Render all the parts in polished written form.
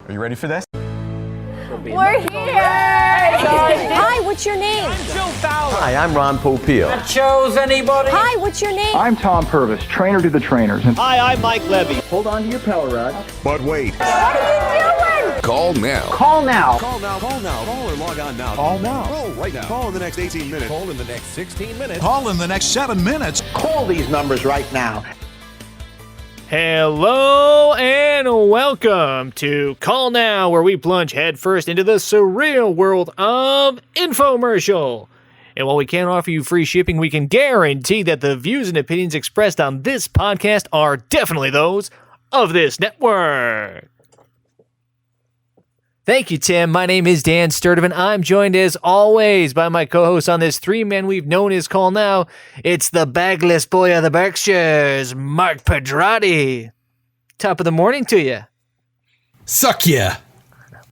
Are you ready for this? We're here! Hi, what's your name? I'm Joe Fowler. Hi, I'm Ron Popeil. That shows anybody? Hi, what's your name? I'm Tom Purvis, trainer to the trainers. Hi, I'm Mike Levy. Hold on to your power rods. But wait. What are you doing? Call now. Call now. Call now. Call now. Call or log on now. Call now. Call right now. Call in the next 18 minutes. Call in the next 16 minutes. Call in the next 7 minutes. Call these numbers right now. Hello and welcome to Call Now, where we plunge headfirst into the surreal world of infomercial. And while we can't offer you free shipping, we can guarantee that the views and opinions expressed on this podcast are definitely those of this network. Thank you, Tim. My name is Dan Sturdivant. I'm joined as always by my co-host on this three-man we've known as Call Now. It's the bagless boy of the Berkshires, Mark Pedrati. Top of the morning to you. Suck ya.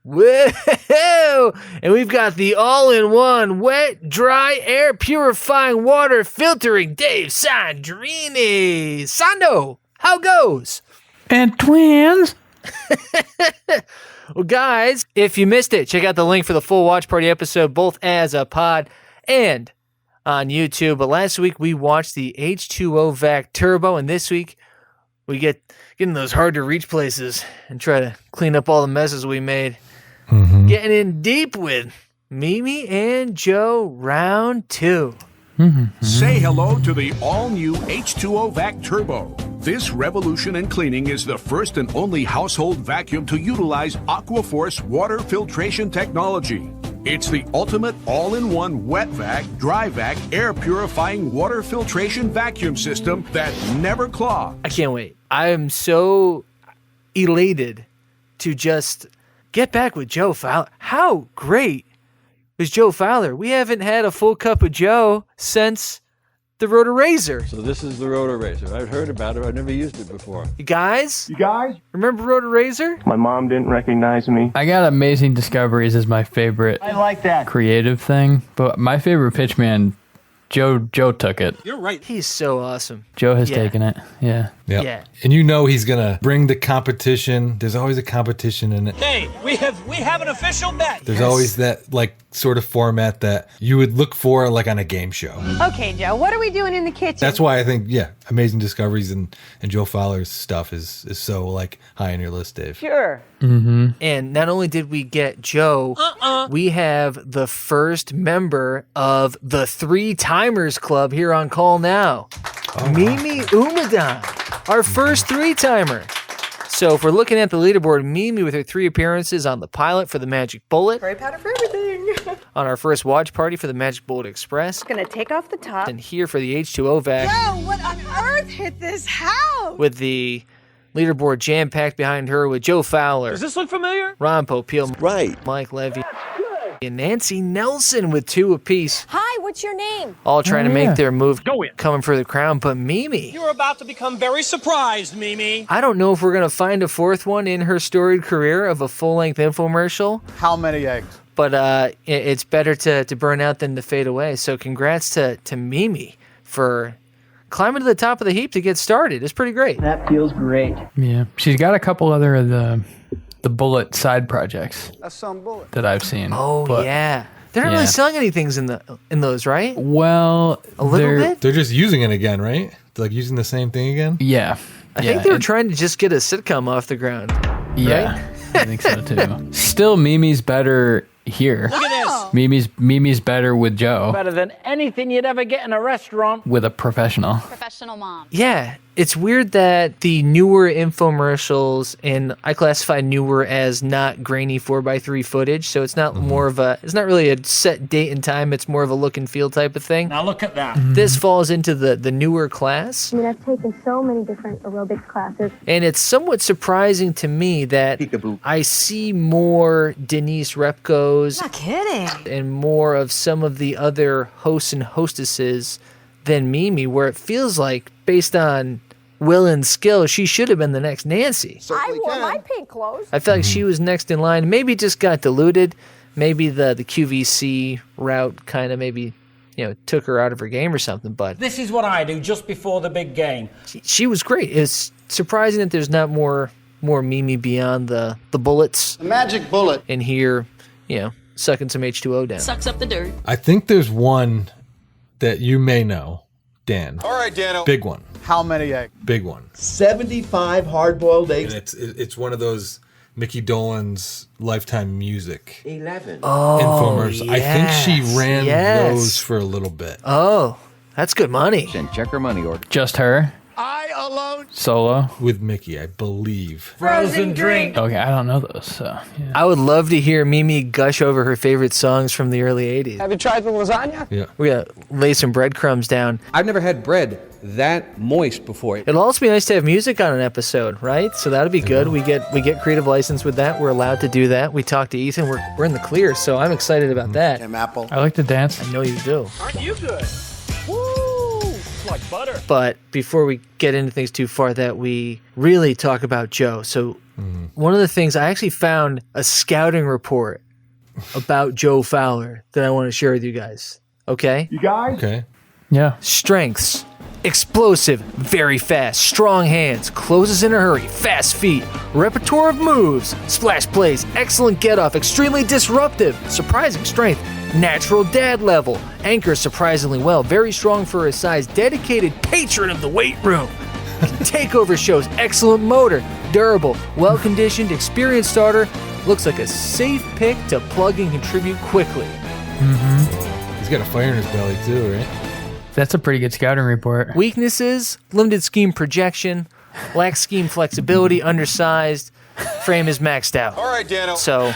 Whoa! And we've got the all-in-one wet, dry, air purifying, water filtering Dave Sandrini. Sando, how goes? And twins. Well, guys, if you missed it, check out the link for the full watch party episode, both as a pod and on YouTube. But last week we watched the H2O Vac Turbo, and this week we get in those hard-to-reach places and try to clean up all the messes we made. Getting in deep with Mimi and Joe, round 2. Say hello to the all-new H2O Vac Turbo. This revolution in cleaning is the first and only household vacuum to utilize AquaForce water filtration technology. It's the ultimate all-in-one wet vac, dry vac, air purifying water filtration vacuum system that never clogs. I can't wait. I am so elated to just get back with Joe Fowler. How great is Joe Fowler? We haven't had a full cup of Joe since the Rotor Razor. So this is the Rotor Razor. I've heard about it. I've never used it before. You guys? Remember Rotor Razor? My mom didn't recognize me. I got Amazing Discoveries as my favorite I like that. creative thing, but my favorite pitchman, Joe took it. You're right. He's so awesome. Joe has Yeah. taken it. Yeah. Yep. Yeah. And you know he's gonna bring the competition. There's always a competition in it. Hey, we have an official bet. There's always that like sort of format that you would look for like on a game show. Okay, Joe, what are we doing in the kitchen? That's why I think Amazing Discoveries and Joe Fowler's stuff is so like high on your list, Dave. Sure. And not only did we get Joe, we have the first member of the Three Timers Club here on Call Now. Mimi Umadan, our first three-timer. So if we're looking at the leaderboard, Mimi with her 3 appearances on the pilot for the Magic Bullet, Spray powder for everything. on our first watch party for the Magic Bullet Express, Gonna take off the top. and here for the H2O Vac Joe, what on earth hit this house? with the leaderboard jam-packed behind her with Joe Fowler, Does this look familiar? Ron Popeil, Right. Mike Levy, and Nancy Nelson with 2 apiece, Hi, what's your name? all trying to yeah. make their move Go in. coming for the crown. But Mimi, You're about to become very surprised, Mimi. I don't know if we're going to find a fourth one in her storied career of a full-length infomercial, How many eggs? but it's better to burn out than to fade away. So congrats to Mimi for climbing to the top of the heap to get started. It's pretty great. That feels great. Yeah. She's got a couple other of the Bullet side projects That's some bullet. that I've seen. Oh, But, yeah. They're not yeah. really selling anything in those, right? Well, A little they're- bit? They're just using it again, right? They're like using the same thing again. Yeah. I think they were trying to just get a sitcom off the ground. Yeah. I think so too. Still, Mimi's better here. Look at this. Mimi's better with Joe, Better than anything you'd ever get in a restaurant. with a professional. Professional mom. Yeah, it's weird that the newer infomercials, and I classify newer as not grainy 4x3 footage, so it's not it's not really a set date and time, it's more of a look and feel type of thing. Now look at that. This falls into the newer class, I mean, I've taken so many different aerobics classes. and it's somewhat surprising to me that Peekaboo. I see more Denise Repkos Not kidding. and more of some of the other hosts and hostesses than Mimi, where it feels like, based on will and skill, she should have been the next Nancy. I wore my pink clothes. I felt like she was next in line. Maybe just got diluted. Maybe the QVC route kind of maybe, took her out of her game or something. But This is what I do just before the big game. she was great. It's surprising that there's not more more Mimi beyond the bullets. The magic bullet. And here, sucking some H2O down. Sucks up the dirt. I think there's one that you may know, Dan. All right, Dano. Big one. How many eggs? Big one. 75 hard-boiled eggs. And it's one of those Mickey Dolenz Lifetime Music 11. infomercials. I think she ran yes. those for a little bit. Oh, that's good money. And check her money order. Just her? I alone. Solo? With Mickey, I believe. Frozen drink. Okay, I don't know those, so yeah. I would love to hear Mimi gush over her favorite songs from the early 80s. Have you tried the lasagna? Yeah. We gotta lay some breadcrumbs down. I've never had bread that moist before. It'll also be nice to have music on an episode, right? So that'll be good. We get creative license with that. We're allowed to do that. We talked to Ethan. We're in the clear, so I'm excited about that. Tim Apple. I like to dance. I know you do. Aren't you good? Woo! It's like butter. But before we get into things too far, that we really talk about Joe. So one of the things, I actually found a scouting report about Joe Fowler that I want to share with you guys. Okay? You guys? Okay. Yeah. Strengths: explosive, very fast, strong hands, closes in a hurry, fast feet, repertoire of moves, splash plays, excellent get off, extremely disruptive, surprising strength, natural dad level, anchors surprisingly well, very strong for his size, dedicated patron of the weight room, takeover shows, excellent motor, durable, well conditioned, experienced starter, looks like a safe pick to plug and contribute quickly. He's got a fire in his belly too, right? That's a pretty good scouting report. Weaknesses: limited scheme projection, lacks scheme flexibility, undersized, frame is maxed out. All right, Dano. So,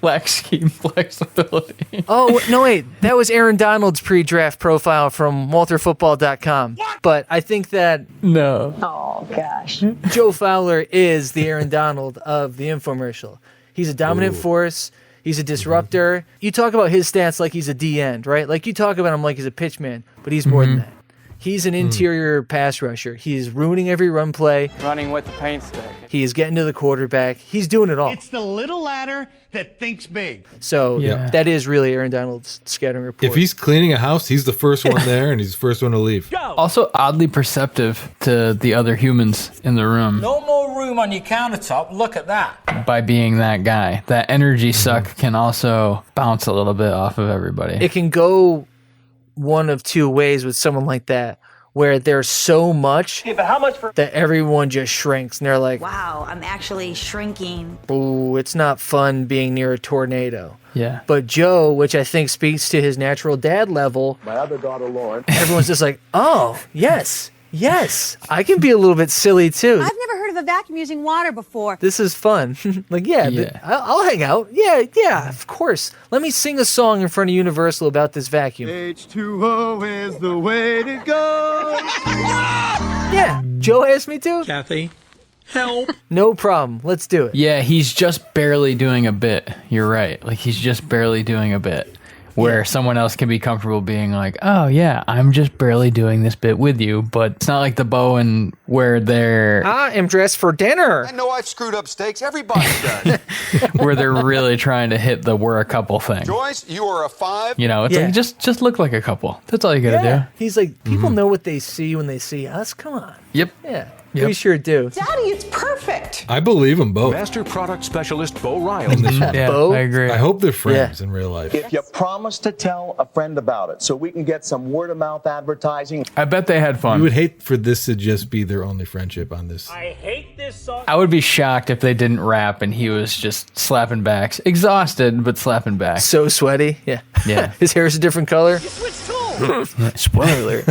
Lack scheme flexibility. oh, no, wait, that was Aaron Donald's pre-draft profile from WalterFootball.com. But I think that No. Oh, gosh. Joe Fowler is the Aaron Donald of the infomercial. He's a dominant force. He's a disruptor. You talk about his stats like he's a D-end, right? Like you talk about him like he's a pitchman, but he's more than that. He's an interior pass rusher. He's ruining every run play. Running with the paint stick. He is getting to the quarterback. He's doing it all. It's the little ladder that thinks big. So Yeah. that is really Aaron Donald's scouting report. If he's cleaning a house, he's the first one there, and he's the first one to leave. Also oddly perceptive to the other humans in the room No more room on your countertop. Look at that. by being that guy. That energy suck can also bounce a little bit off of everybody. It can go one of two ways with someone like that, where there's so much But how much for? that everyone just shrinks and they're like, Wow, I'm actually shrinking. ooh, it's not fun being near a tornado. Yeah. But Joe, which I think speaks to his natural dad level, My other daughter, Lauren. everyone's just like, oh, yes, I can be a little bit silly too. I've never heard of a vacuum using water before. This is fun. Like, Yeah. I'll hang out. Yeah, of course. Let me sing a song in front of Universal about this vacuum. H2O is the way to go. Yeah, Joe asked me to. Kathy, help. No problem. Let's do it. Yeah, he's just barely doing a bit. You're right. Like he's just barely doing a bit. Where someone else can be comfortable being like, oh yeah, I'm just barely doing this bit with you, but it's not like the Bowen where they're I am dressed for dinner. I know I've screwed up steaks. Everybody does. where they're really trying to hit the we're a couple thing. Joyce, you are a 5. You know, it's Yeah. like just look like a couple. That's all you gotta do. He's like, people know what they see when they see us. Come on. Yep. Yeah, we sure do. Daddy, it's perfect. I believe them both. Master product specialist Bo Riley. Yeah, Bo? I agree. I hope they're friends in real life. If you promise to tell a friend about it so we can get some word of mouth advertising. I bet they had fun. You would hate for this to just be their only friendship on this. I hate this song. I would be shocked if they didn't rap and he was just slapping backs. Exhausted, but slapping back. So sweaty. Yeah. Yeah. His hair is a different color. Spoiler alert.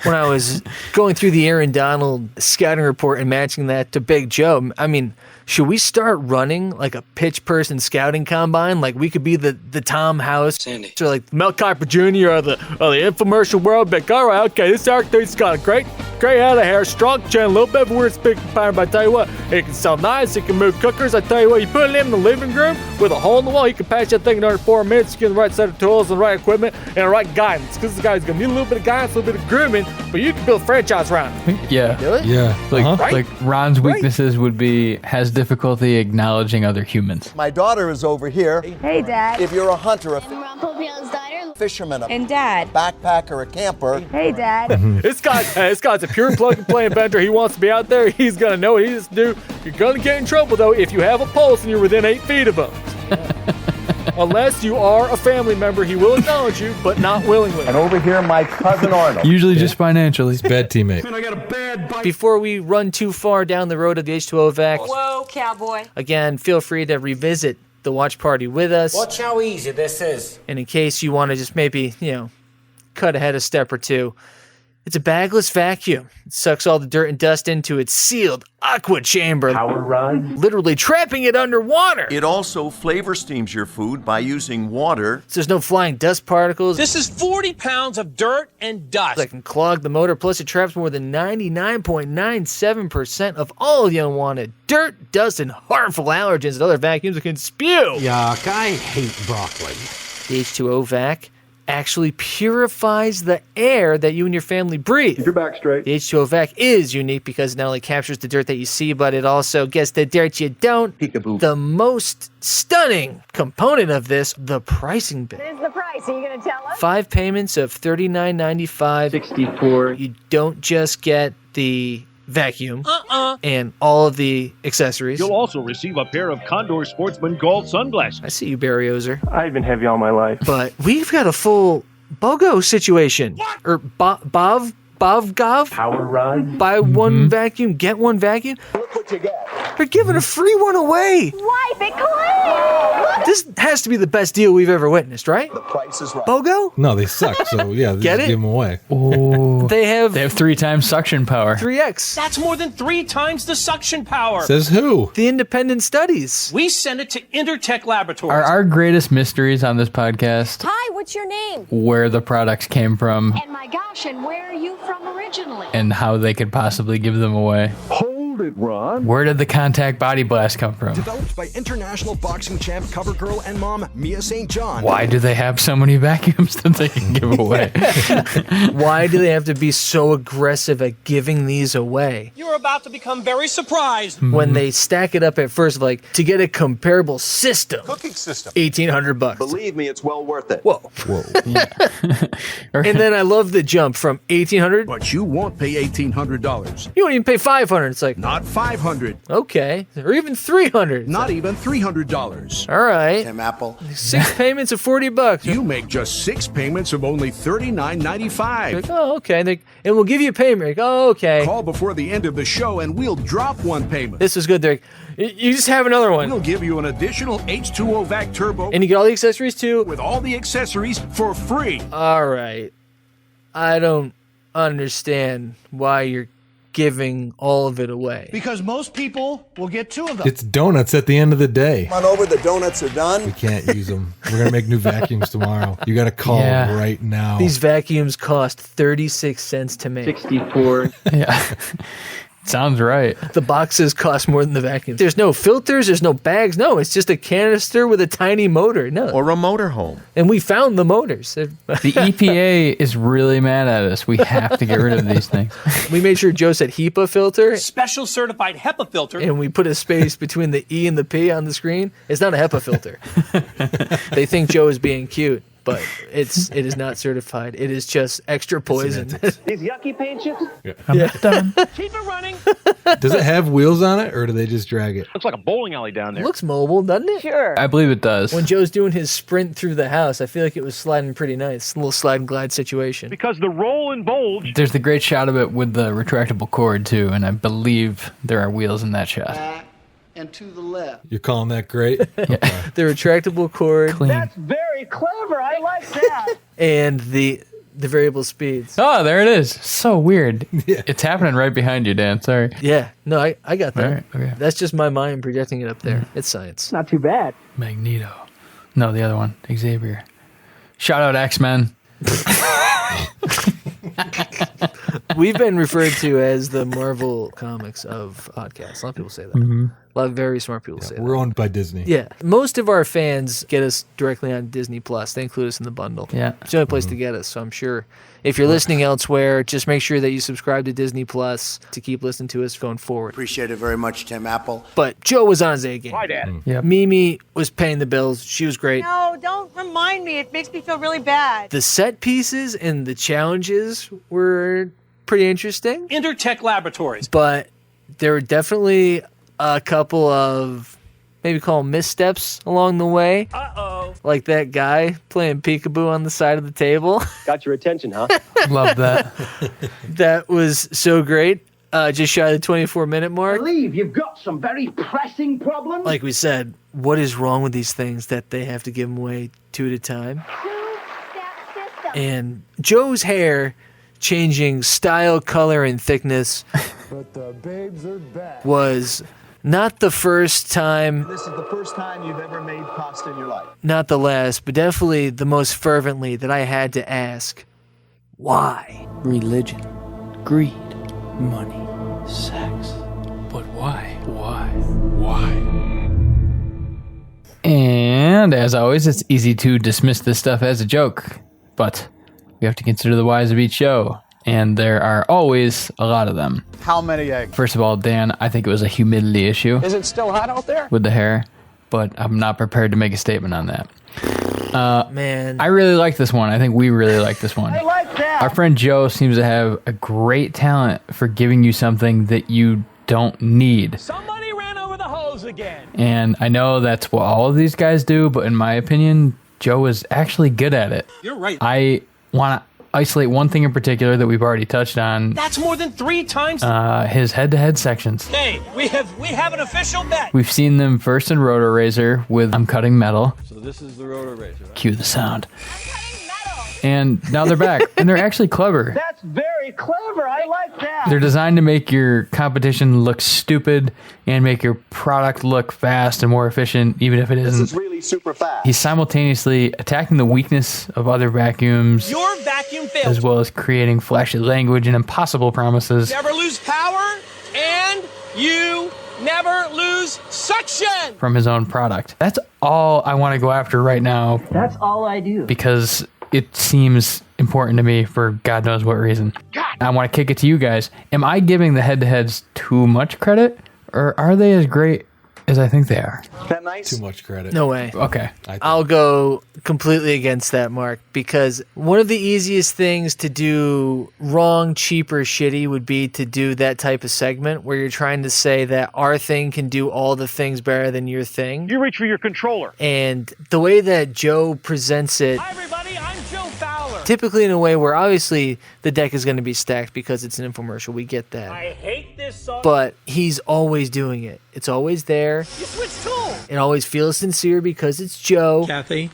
When I was going through the Aaron Donald scouting report and matching that to Big Joe, I mean, should we start running like a pitch person scouting combine? Like we could be the Tom House, Sandy. or like Mel Kiper Jr. or the infomercial world. But all right, okay, this actor, he's got a great head of hair, strong chin, a little bit of a weird speaking pattern. But I tell you what, he can sell nice, he can move cookers. I tell you what, you put him in the living room with a hole in the wall, you can patch that thing in under 4 minutes. You get the right set of tools and the right equipment and the right guidance. Because this guy's gonna need a little bit of guidance, a little bit of grooming, but you can build a franchise around him. Yeah. Do it? Yeah. Like, Uh-huh. like Ron's weaknesses would be has difficulty acknowledging other humans. My daughter is over here. Hey, Dad. If you're a hunter, I'm Ron Popeil's daughter. fisherman, a And Dad. backpacker, a camper. Hey, Dad. This guy's a pure plug-and-play inventor. He wants to be out there. He's going to know what he needs to do. You're going to get in trouble, though, if you have a pulse and you're within 8 feet of him. Unless you are a family member, he will acknowledge you, but not willingly. And over here, my cousin Arnold. Usually just financially. He's a bad teammate. I got a bad bite. Before we run too far down the road of the H2O vac, Whoa, cowboy. again, feel free to revisit the watch party with us. Watch how easy this is. And in case you want to just maybe, cut ahead a step or two, it's a bagless vacuum. It sucks all the dirt and dust into its sealed aqua chamber, Power run. literally trapping it underwater. It also flavor steams your food by using water. So there's no flying dust particles. This is 40 pounds of dirt and dust. That can clog the motor, plus it traps more than 99.97% of all the unwanted dirt, dust, and harmful allergens that other vacuums can spew. Yuck, I hate broccoli. The H2O vac actually purifies the air that you and your family breathe. Your back straight. The H2O vac is unique because it not only captures the dirt that you see, but it also gets the dirt you don't. Peekaboo. The most stunning component of this, the pricing bit. What is the price? Are you going to tell us? 5 payments of $39.95. 64. You don't just get the vacuum and all of the accessories. You'll also receive a pair of Condor Sportsman Gold sunglasses. I see you, Barry Ozer. I've been heavy all my life. But we've got a full BOGO situation. Or BOVGOV? Power run. Buy one vacuum, get one vacuum. Look what you get. They're giving a free one away. Wipe it clean! This has to be the best deal we've ever witnessed, right? The price is right. BOGO? No, they suck. So yeah, Get just it? give them away. Oh, They have they have 3 times suction power. 3X. That's more than 3 times the suction power. Says who? The independent studies. We send it to Intertech Laboratories. Are our greatest mysteries on this podcast Hi, what's your name? where the products came from And my gosh, and where are you from originally? and how they could possibly give them away? Hold it, Ron. Where did the contact body blast come from? Developed by international boxing champ, cover girl, and mom, Mia St. John. Why do they have so many vacuums that they can give away? Why do they have to be so aggressive at giving these away? You're about to become very surprised. When they stack it up at first, like to get a comparable system, Cooking system. $1,800. Believe me, it's well worth it. Whoa. And then I love the jump from $1,800. But you won't pay $1,800. You won't even pay $500. It's like, Not $500. okay, or even $300. Not even $300. All right. Tim Apple. 6 payments of $40. You make just 6 payments of only $39.95. Like, oh, okay. And we'll give you a payment. Like, oh, okay. Call before the end of the show and we'll drop one payment. This was good. They're like, you just have another one. We'll give you an additional H2O Vac Turbo And you get all the accessories too. with all the accessories for free. All right. I don't understand why you're giving all of it away. Because most people will get 2 of them. It's donuts at the end of the day. Come on over, the donuts are done. We can't use them. We're gonna make new vacuums tomorrow. You gotta call Yeah. right now. These vacuums cost 36 cents to make. 64. Yeah. Sounds right. The boxes cost more than the vacuums. There's no filters, there's no bags. No, it's just a canister with a tiny motor. No. Or a motorhome. And we found the motors. The EPA is really mad at us. We have to get rid of these things. We made sure Joe said HEPA filter, Special certified HEPA filter. and we put a space between the E and the P on the screen. It's not a HEPA filter. They think Joe is being cute, but it is not certified. It is just extra poison. These yucky paint chips? I'm done. Keep it running. Does it have wheels on it, or do they just drag it? Looks like a bowling alley down there. Looks mobile, doesn't it? Sure. I believe it does. When Joe's doing his sprint through the house, I feel like it was sliding pretty nice. A little slide and glide situation. Because the roll and bulge. There's the great shot of it with the retractable cord too, and I believe there are wheels in that shot. And to the left. You're calling that great? The retractable cord Clean. Very clever. I like that. and the variable speeds. Oh, there it is. So weird. It's happening right behind you, Dan. Sorry. Yeah, no, I got that. All right, okay. That's just my mind projecting it up there. It's science. Not too bad. Magneto. No, the other one. Xavier. Shout out X-Men. We've been referred to as the Marvel Comics of podcasts. A lot of people say that. A lot of very smart people say that. We're owned by Disney. Yeah. Most of our fans get us directly on Disney Plus. They include us in the bundle. Yeah. It's the only place to get us. So I'm sure if you're listening elsewhere, just make sure that you subscribe to Disney Plus to keep listening to us going forward. Appreciate it very much, Tim Apple. But Joe was on his A game. Hi, Dad. Yep. Mimi was paying the bills. She was great. No, don't remind me. It makes me feel really bad. The set pieces and the challenges were pretty interesting. Intertech Laboratories. But there were definitely a couple of, maybe call them missteps along the way. Uh-oh. Like that guy playing peekaboo on the side of the table. Got your attention, huh? Love that. That was so great. Just shy of the 24-minute mark. Believe you've got some very pressing problems. Like we said, what is wrong with these things that they have to give them away 2 at a time? And Joe's hair changing style, color, and thickness But the babes are back. was not the first time, This is the first time you've ever made pasta in your life. not the last, but definitely the most fervently that I had to ask, why? Religion, greed, money, sex. But why? Why? And as always, it's easy to dismiss this stuff as a joke, but we have to consider the whys of each show, and there are always a lot of them. How many eggs? First of all, Dan, I think it was a humidity issue Is it still hot out there? with the hair, but I'm not prepared to make a statement on that. Man, I really like this one. I think we really like this one. I like that. Our friend Joe seems to have a great talent for giving you something that you don't need. Somebody ran over the hose again. And I know that's what all of these guys do, but in my opinion, Joe is actually good at it. You're right. I want to isolate one thing in particular that we've already touched on, That's more than 3 times. his head-to-head sections. Hey, we have an official bet. We've seen them first in Roto Razor with I'm Cutting Metal. So this is the rotor razor, right? Cue the sound. And now they're back, and they're actually clever. That's very clever. I like that. They're designed to make your competition look stupid and make your product look fast and more efficient, even if it This isn't. is really super fast. He's simultaneously attacking the weakness of other vacuums, Your vacuum fails. as well as creating flashy language and impossible promises. Never lose power, and you never lose suction. From his own product. That's all I want to go after right now That's all I do. because it seems important to me for God knows what reason. I want to kick it to you guys. Am I giving the head-to-heads too much credit, or are they as great as I think they are? Isn't that nice? Too much credit. no way. Okay. I'll go completely against that, Mark, because one of the easiest things to do wrong, cheap, or shitty would be to do that type of segment where you're trying to say that our thing can do all the things better than your thing. You reach for your controller. And the way that Joe presents it, Hi, everybody. I'm Joe Fowler. typically in a way where obviously the deck is going to be stacked because it's an infomercial. We get that. I hate this song. But he's always doing it. It's always there. You switch tools. It always feels sincere because it's Joe. Kathy,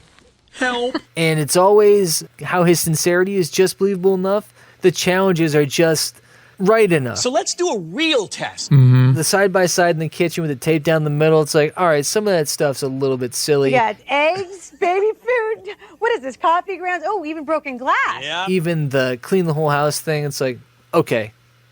help. And it's always how his sincerity is just believable enough. The challenges are just right enough. So let's do a real test. The side-by-side in the kitchen with the tape down the middle, it's like, all right, some of that stuff's a little bit silly. We got eggs, baby food. What is this, coffee grounds? Oh, even broken glass. Yeah. Even the clean the whole house thing, it's like, okay,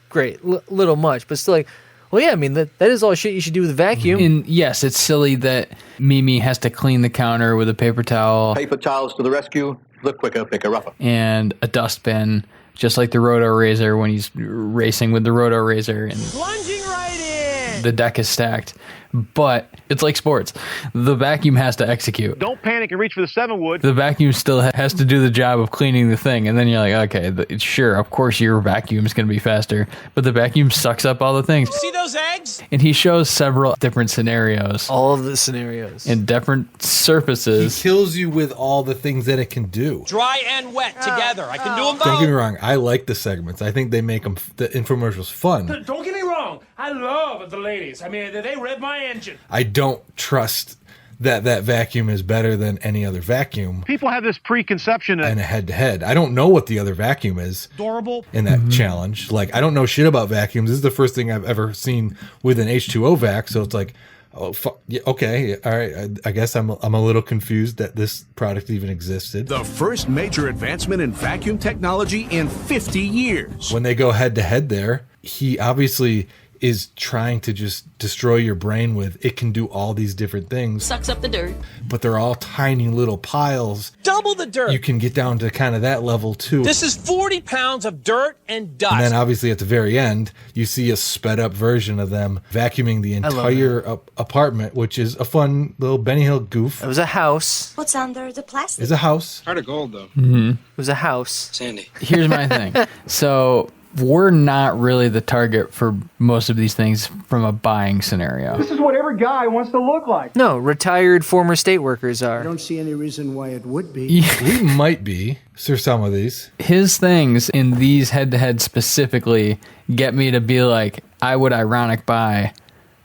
great, little much. But still like, well, yeah, I mean, that is all shit you should do with a vacuum. And yes, it's silly that Mimi has to clean the counter with a paper towel Paper towels to the rescue. The quicker, picker, upper. and a dustbin, just like the Roto Razor when he's racing with the Roto Razor and Plunging right in. the deck is stacked. But it's like sports. The vacuum has to execute. Don't panic and reach for the 7-wood. The vacuum still has to do the job of cleaning the thing. And then you're like, okay, sure, of course your vacuum is going to be faster. But the vacuum sucks up all the things. See those eggs? And he shows several different scenarios All of the scenarios. and different He surfaces. kills you with all the things that it can do. Dry and wet together. I can do them both. Don't get me wrong. I like the segments. I think they make the infomercials fun. Don't get me wrong. I love the ladies. I mean, they rev my engine. I don't trust that vacuum is better than any other vacuum People have this preconception in a head-to-head. I don't know what the other vacuum is adorable. in that challenge. Like, I don't know shit about vacuums. This is the first thing I've ever seen with an H2O vac, so it's like, oh, yeah, okay, all right. I guess I'm a little confused that this product even existed. The first major advancement in vacuum technology in 50 years. When they go head-to-head there, he obviously is trying to just destroy your brain with. It can do all these different things. Sucks up the dirt. But they're all tiny little piles. Double the dirt. You can get down to kind of that level too. This is 40 pounds of dirt and dust. And then obviously at the very end, you see a sped up version of them vacuuming the entire apartment, which is a fun little Benny Hill goof. It was a house. What's under the plastic? It's a house. Heart of gold, though. It was a house. Sandy. Here's my thing. So we're not really the target for most of these things from a buying scenario. This is what every guy wants to look like. No, retired former state workers are. I don't see any reason why it would be. We might be for some of these. His things in these head-to-head specifically get me to be like, I would ironic buy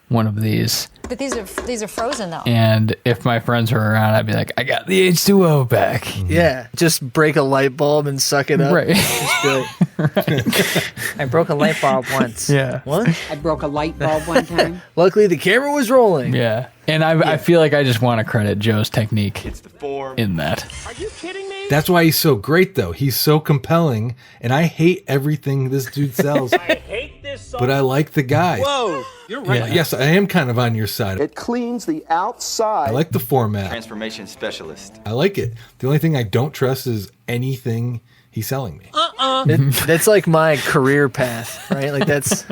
one of these. But these are frozen though. And if my friends were around, I'd be like, I got the H2O back. Yeah, just break a light bulb and suck it up. Right. Just be like, I broke a light bulb once. Yeah. What? I broke a light bulb one time. Luckily, the camera was rolling. Yeah. And I feel like I just want to credit Joe's technique in that. Are you kidding me? That's why he's so great, though. He's so compelling, and I hate everything this dude sells. I hate this song. But I like the guy. Whoa, you're right. Yeah. Yes, I am kind of on your side. It cleans the outside. I like the format. Transformation specialist. I like it. The only thing I don't trust is anything he's selling me. That's like my career path, right? Like that's.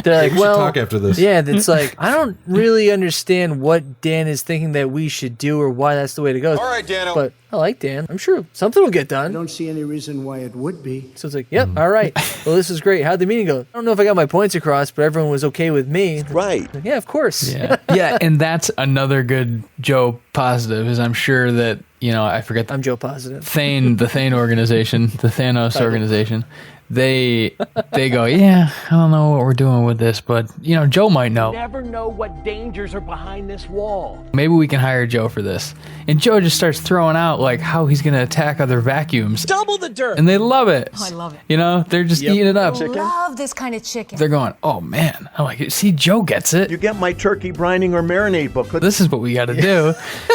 They're like, We should well, talk after this. Yeah, it's like I don't really understand what Dan is thinking that we should do or why that's the way to go. All right, Dano. But I like Dan. I'm sure something will get I done. don't see any reason why it would be. So it's like, yep, all right. Well, this is great. How'd the meeting go? I don't know if I got my points across, but everyone was okay with me. Right. Like, yeah, of course. Yeah. Yeah, and that's another good Joe positive is I'm sure that, I forget I'm Joe Positive. the Thane organization, the Thanos organization, they go, yeah, I don't know what we're doing with this, but Joe might know. Never know what dangers are behind this wall. Maybe we can hire Joe for this. And Joe just starts throwing out like how he's gonna attack other vacuums. Double the dirt. And they love it. Oh, I love it. They're just eating it up. I love this kind of chicken. They're going, oh man, I like it. See, Joe gets it. You get my turkey brining or marinade book. This is what we got to do.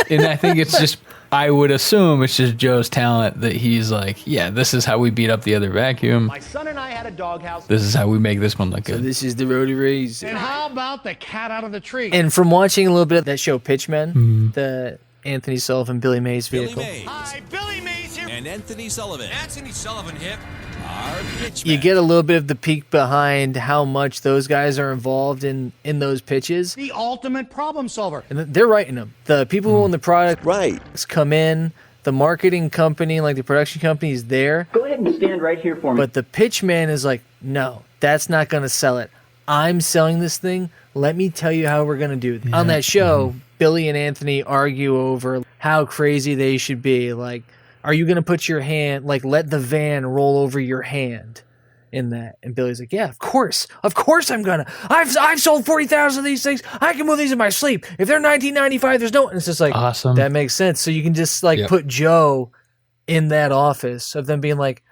And I think it's just, I would assume it's just Joe's talent that he's like, yeah, this is how we beat up the other vacuum. My son and I had a doghouse. This is how we make this one look So good. this is the road to raise. And how about the cat out of the tree? And from watching a little bit of that show Pitchmen, the Anthony Sullivan, Billy Mays vehicle, Hi, Billy Mays here. And Anthony Sullivan. Anthony Sullivan hip. Our pitch you man. get a little bit of the peek behind how much those guys are involved in those pitches. The ultimate problem solver. And they're writing them. The people who own the product Right. come in. The marketing company, like the production company, is there. Go ahead and stand right here for me. But the pitch man is like, no, that's not going to sell it. I'm selling this thing. Let me tell you how we're going to do it. On that show, Billy and Anthony argue over how crazy they should be. Like, are you going to put your hand, like, let the van roll over your hand in that? And Billy's like, yeah, of course I'm going to. I've sold 40,000 of these things. I can move these in my sleep. If they're $19.95, there's no. And it's just like, Awesome. That makes sense. So you can just, like, put Joe in that office of them being like,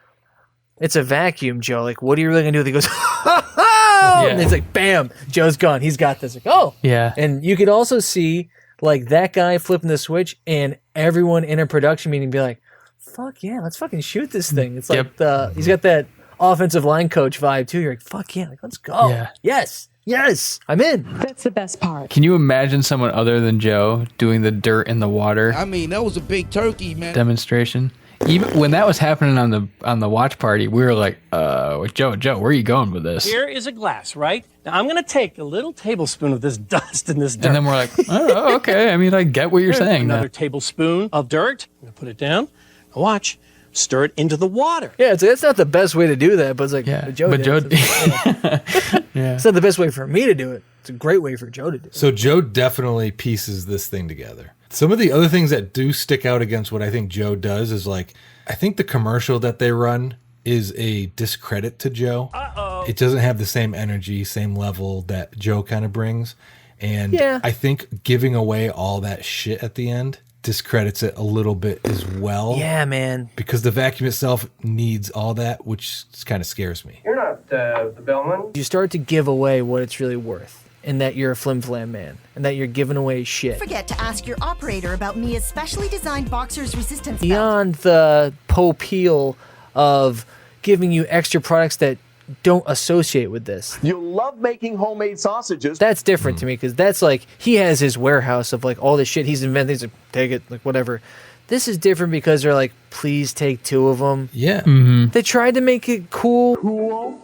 it's a vacuum, Joe. Like, what are you really going to do? And he goes, ha ha! And it's like, bam, Joe's gone. He's got this. Like, oh. Yeah. And you could also see, like, that guy flipping the switch and everyone in a production meeting be like, fuck yeah, let's fucking shoot this thing. It's like he's got that offensive line coach vibe too. You're like, fuck yeah, like, let's go. Yeah. Yes, I'm in. That's the best part. Can you imagine someone other than Joe doing the dirt in the water I mean, that was a big turkey, man. demonstration? Even when that was happening on the watch party, we were like, Joe, where are you going with this? Here is a glass, right? Now I'm going to take a little tablespoon of this dust and this dirt. And then we're like, oh, okay. I mean, I get what you're saying. Another tablespoon of dirt. I'm going to put it down. Now watch. Stir it into the water. Yeah, it's not the best way to do that, but it's like, Joe did. It's not the best way for me to do it. It's a great way for Joe to do it. So Joe definitely pieces this thing together. Some of the other things that do stick out against what I think Joe does is like, I think the commercial that they run is a discredit to Joe. It doesn't have the same energy, same level that Joe kind of brings. And I think giving away all that shit at the end discredits it a little bit as well. Yeah, man. Because the vacuum itself needs all that, which kind of scares me. You're not the bellman. You start to give away what it's really worth. And that you're a flim-flam man. And that you're giving away shit. Forget to ask your operator about Mia's specially designed boxer's resistance belt. Beyond the Poe Peel of giving you extra products that don't associate with this. You love making homemade sausages. That's different to me because that's like he has his warehouse of like all this shit he's invented. He's like, take it, like whatever. This is different because they're like, please take 2 of them. Yeah. They tried to make it cool. Cool?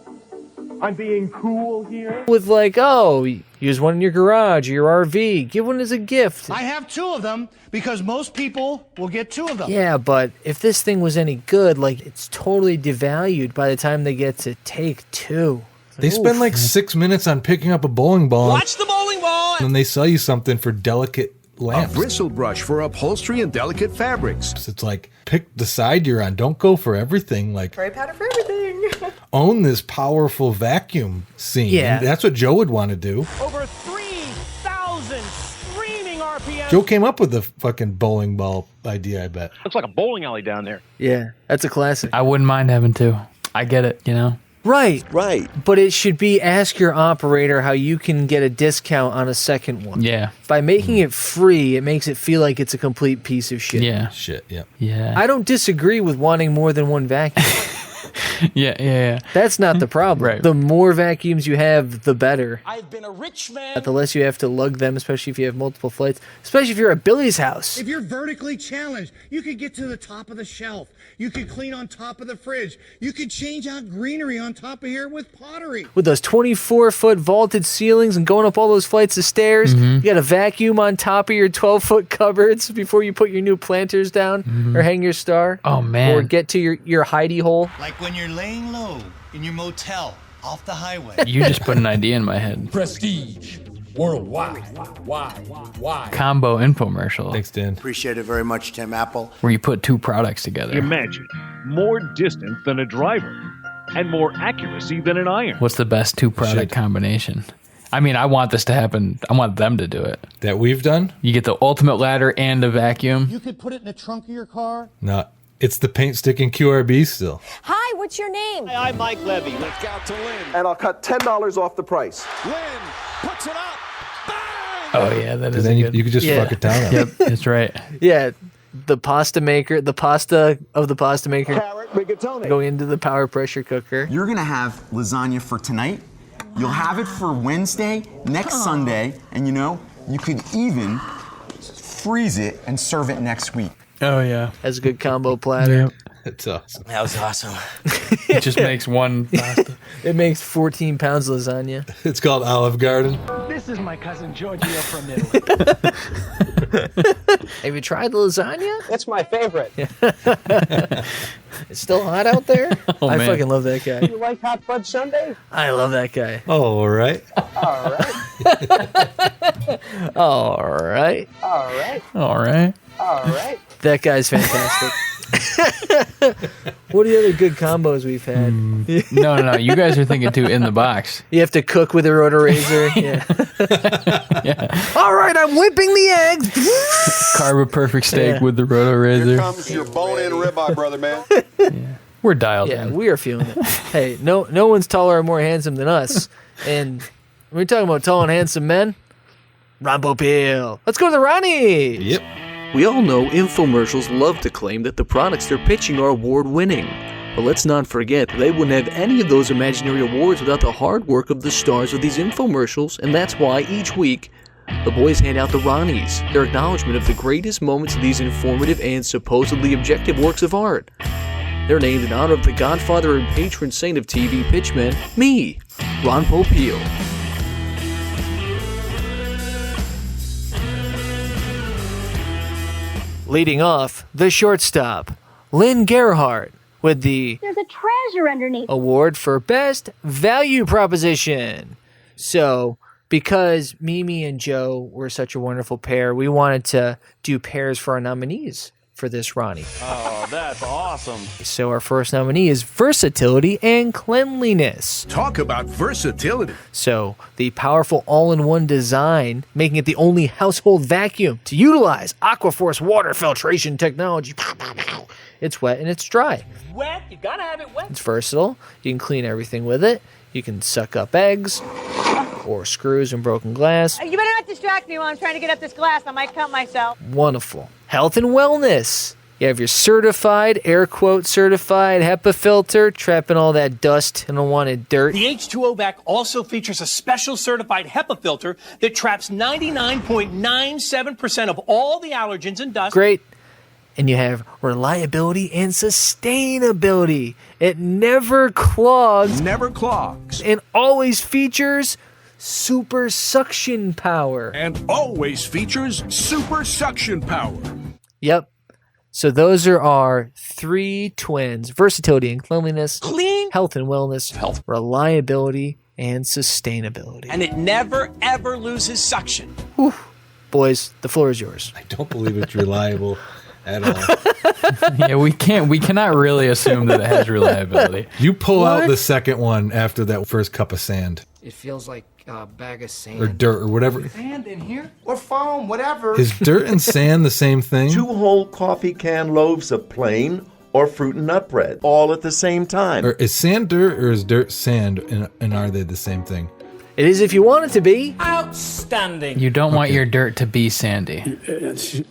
I'm being cool here? With like, oh, use one in your garage or your RV. Give one as a gift. I have 2 of them because most people will get 2 of them. Yeah, but if this thing was any good, like it's totally devalued by the time they get to take 2. They spend like 6 minutes on picking up a bowling ball. Watch the bowling ball. And they sell you something for delicate lamps. A bristle brush for upholstery and delicate fabrics. It's like, pick the side you're on. Don't go for everything. Like, Spray powder for everything. own this powerful vacuum scene. Yeah. And that's what Joe would want to do. Over 3,000 screaming RPM. Joe came up with the fucking bowling ball idea, I bet. Looks like a bowling alley down there. Yeah, that's a classic. I wouldn't mind having 2. I get it, you know? Right. Right. But it should be ask your operator how you can get a discount on a second one. Yeah. By making it free, it makes it feel like it's a complete piece of shit. Yeah. Shit, yeah. Yeah. I don't disagree with wanting more than one vacuum. Yeah. That's not the problem. Right. The more vacuums you have, the better. I've been a rich man. The less you have to lug them, especially if you have multiple flights. Especially if you're at Billy's house. If you're vertically challenged, you could get to the top of the shelf. You could clean on top of the fridge. You could change out greenery on top of here with pottery. With those 24-foot vaulted ceilings and going up all those flights of stairs, you got a vacuum on top of your 12-foot cupboards before you put your new planters down or hang your star. Oh, man. Or get to your hidey hole. Like when you're laying low in your motel off the highway. You just put an idea in my head. Prestige. Worldwide. Why? Combo infomercial. Thanks, Dan. Appreciate it very much, Tim Apple. Where you put 2 products together. Imagine more distance than a driver and more accuracy than an iron. What's the best 2 product combination? I mean, I want this to happen. I want them to do it. That we've done? You get the ultimate ladder and a vacuum. You could put it in the trunk of your car. No. It's the paint sticking QRB still. Hi, what's your name? Hi, I'm Mike Levy. Look out to Lynn. And I'll cut $10 off the price. Lynn puts it up. Oh, yeah, that is Then good. you could just fuck it down. Yep, that's right. Yeah, the pasta maker, the pasta of the pasta maker. Carrot rigatoni. Going into the power pressure cooker. You're gonna have lasagna for tonight. You'll have it for Wednesday, next Sunday, and you could even freeze it and serve it next week. Oh, yeah. That's a good combo platter. Yep. That's awesome. That was awesome. It just makes one pasta. It makes 14 pounds lasagna. It's called Olive Garden. This is my cousin Giorgio from Italy. Have you tried the lasagna? It's my favorite. It's still hot out there? Oh, I man. fucking love that guy. You like hot fudge sundae? I love that guy. All right. All right. All right. All right. All right. All right. That guy's fantastic. What are the other good combos we've had? No. You guys are thinking too in the box. You have to cook with a rotorazor. Yeah. Yeah. All right, I'm whipping the eggs. Carve a perfect steak Yeah. with the roto razor. Comes your bone-in ribeye, brother man. We're dialed Yeah, in. we are feeling it. Hey, no one's taller or more handsome than us. And when we're talking about tall and handsome men, Rombo Peel. Let's go to the Ronnie. Yep. We all know infomercials love to claim that the products they're pitching are award-winning. But let's not forget that they wouldn't have any of those imaginary awards without the hard work of the stars of these infomercials, and that's why each week, the boys hand out the Ronnies, their acknowledgement of the greatest moments of these informative and supposedly objective works of art. They're named in honor of the godfather and patron saint of TV pitchmen, me, Ron Popeil. Leading off, the shortstop, Lynn Gerhardt, with the There's a treasure underneath. award for Best Value Proposition. So, because Mimi and Joe were such a wonderful pair, we wanted to do pairs for our nominees for this Ronnie. Oh, that's awesome. So our first nominee is Versatility and Cleanliness. Talk about versatility. So the powerful all-in-one design, making it the only household vacuum to utilize Aquaforce water filtration technology. It's wet and it's dry. Wet. You gotta have it wet. It's versatile. You can clean everything with it. You can suck up eggs or screws and broken glass. You better not distract me while I'm trying to get up this glass. I might cut myself. Wonderful. Health and wellness. You have your certified, air quote certified HEPA filter, trapping all that dust and unwanted dirt. The H2O vac also features a special certified HEPA filter that traps 99.97% of all the allergens and dust. Great. And you have reliability and sustainability. It never clogs. Never clogs. And always features super suction power. And always features super suction power. Yep. So those are our three twins: versatility and cleanliness, Clean, health and wellness, reliability and sustainability. and it never, ever loses suction. Whew. Boys, the floor is yours. I don't believe it's reliable at all. Yeah, we cannot really assume that it has reliability. You pull out the second one after that first cup of sand It feels like a bag of sand. or dirt or whatever. Sand in here? Or foam, whatever. Is dirt and sand the same thing? 2 whole coffee can loaves of plain or fruit and nut bread, all at the same time. Or is sand dirt or is dirt sand, and are they the same thing? It is if you want it to be. Outstanding. You don't want your dirt to be sandy.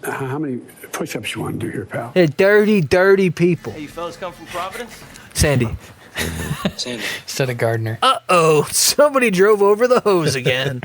How many push-ups you want to do here, pal? They're dirty, dirty people. Hey, you fellas come from Providence? Sandy. Sandy. Instead of Gardner. Uh-oh, somebody drove over the hose again.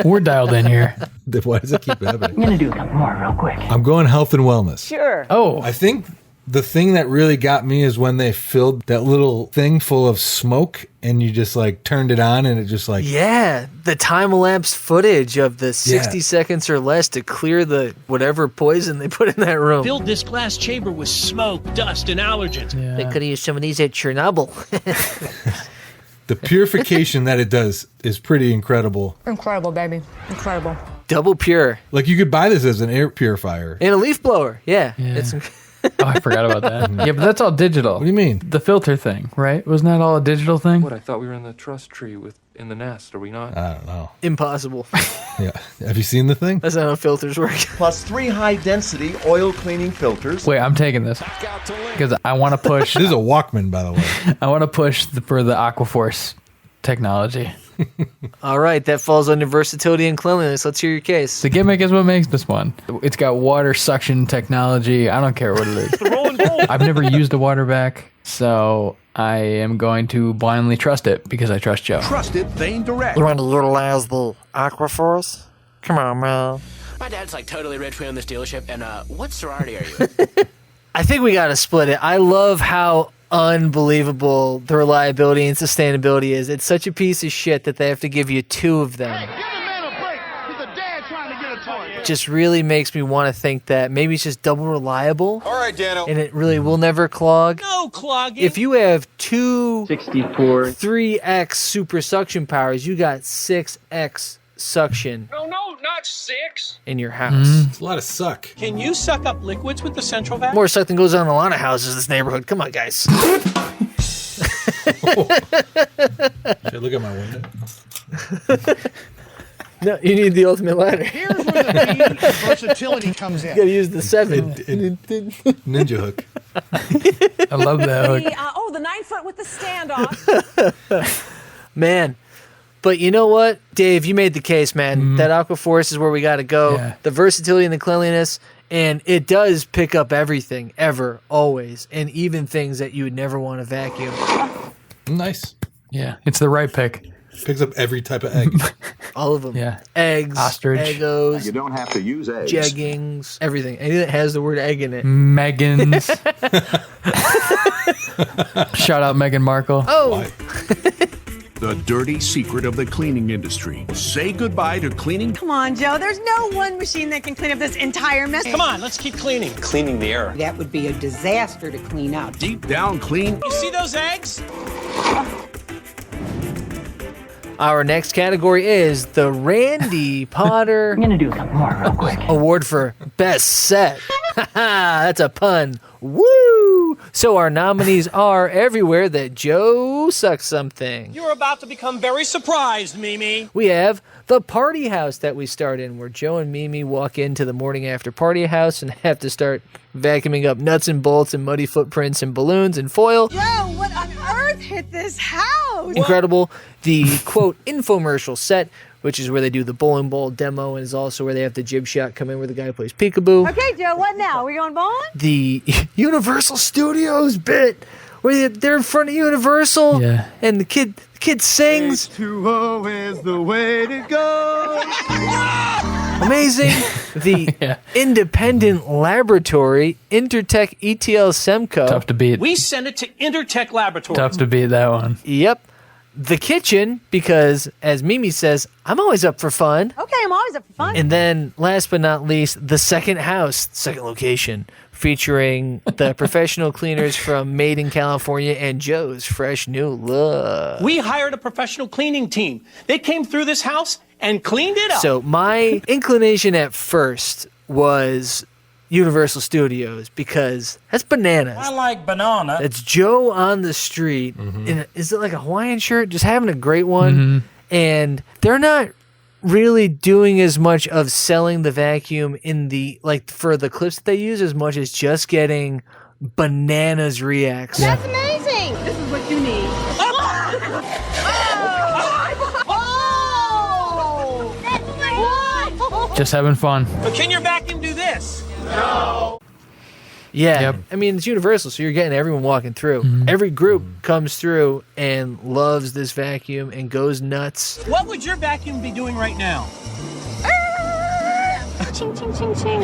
We're dialed in here. Why does it keep happening? I'm going to do a couple more real quick. I'm going health and wellness. Sure. Oh, I think the thing that really got me is when they filled that little thing full of smoke and you just like turned it on and it just like Yeah, the time-lapse footage of the 60 Yeah. seconds or less to clear the whatever poison they put in that room. Filled this glass chamber with smoke, dust, and allergens. They could have used some of these at Chernobyl. the purification that it does is pretty incredible. Incredible, baby. Incredible. Double pure. Like you could buy this as an air purifier. And a leaf blower. Yeah. It's Oh, I forgot about that. Yeah, but that's all digital. What do you mean? The filter thing, right? Wasn't that all a digital thing? What, I thought we were in the trust tree in the nest, are we not? I don't know. impossible. Yeah. Have you seen the thing? That's not how filters work. Plus 3 high-density oil cleaning filters. Wait, I'm taking this because I want to push. This is a Walkman, by the way. I want to push for the Aquaforce technology. All right, that falls under versatility and cleanliness. Let's hear your case. The gimmick is what makes this one. It's got water suction technology. I don't care what it is. I've never used a water vac, so I am going to blindly trust it because I trust Joe. Trust it, Vane Direct. You want to utilize the Aquaforce? Come on, man. My dad's like totally rich. We own this dealership. And what sorority are you? I think we got to split it. I love how unbelievable the reliability and sustainability is. It's such a piece of shit that they have to give you two of them. Give the man a break. He's a dad trying to get a toy. It just really makes me want to think that maybe it's just double reliable. All right, Dano. And it really will never clog. No clogging. If you have two 64. 3x super suction powers, you got 6x suction No, not 6. in your house. It's a lot of suck. Can you suck up liquids with the central vac? More suck than goes on in a lot of houses in this neighborhood. Come on, guys. Should I look at my window? No, you need the ultimate ladder. Here's where the key versatility comes in. You gotta use the 7. Ninja hook. I love that hook. The 9-foot with the standoff. Man. But you know what, Dave, you made the case, man. That Aquaforce is where we got to go. Yeah. The versatility and the cleanliness, and it does pick up everything, ever, always, and even things that you would never want to vacuum. Nice. Yeah, it's the right pick. Picks up every type of egg. All of them. Yeah. Eggs, Ostrich. Eggos, You don't have to use eggs. jeggings, everything. Anything that has the word egg in it. Megan's. Shout out Meghan Markle. Oh, The dirty secret of the cleaning industry. Say goodbye to cleaning. Come on, Joe. There's no one machine that can clean up this entire mess. Come on, let's keep cleaning. Cleaning the air. That would be a disaster to clean up. Deep down clean. You see those eggs? our next category is the Randy Potter I'm going to do a couple more real quick. Award for Best Set. That's a pun. Woo! So our nominees are everywhere that Joe sucks something. You're about to become very surprised, Mimi. We have the party house that we start in, where Joe and Mimi walk into the morning after party house and have to start vacuuming up nuts and bolts and muddy footprints and balloons and foil. Joe, what on earth hit this house? Incredible. The quote infomercial set which is where they do the bowling ball demo, and is also where they have the jib shot come in where the guy plays peekaboo. Okay, Joe, what now? We going bowling? The Universal Studios bit where they're in front of Universal, and the kid sings. H2O is the way to go. Amazing. The independent laboratory, Intertech ETL Semco. Tough to beat. We send it to Intertech Laboratories. Tough to beat that one. Yep. The kitchen, because as Mimi says, I'm always up for fun. Okay, I'm always up for fun. And then, last but not least, the second house, second location, featuring the professional cleaners from Made in California and Joe's Fresh New Look. We hired a professional cleaning team. They came through this house and cleaned it up. So my inclination at first was Universal Studios because that's bananas. I like banana. It's Joe on the street. In is it like a Hawaiian shirt? Just having a great one. And they're not really doing as much of selling the vacuum in the, like, for the clips that they use as much as just getting bananas reacts. That's amazing. This is what you need. Just having fun. But can your vacuum do this? No. Yeah. I mean, it's Universal, so you're getting everyone walking through. Every group comes through and loves this vacuum and goes nuts. What would your vacuum be doing right now? Ching, ching, ching, ching.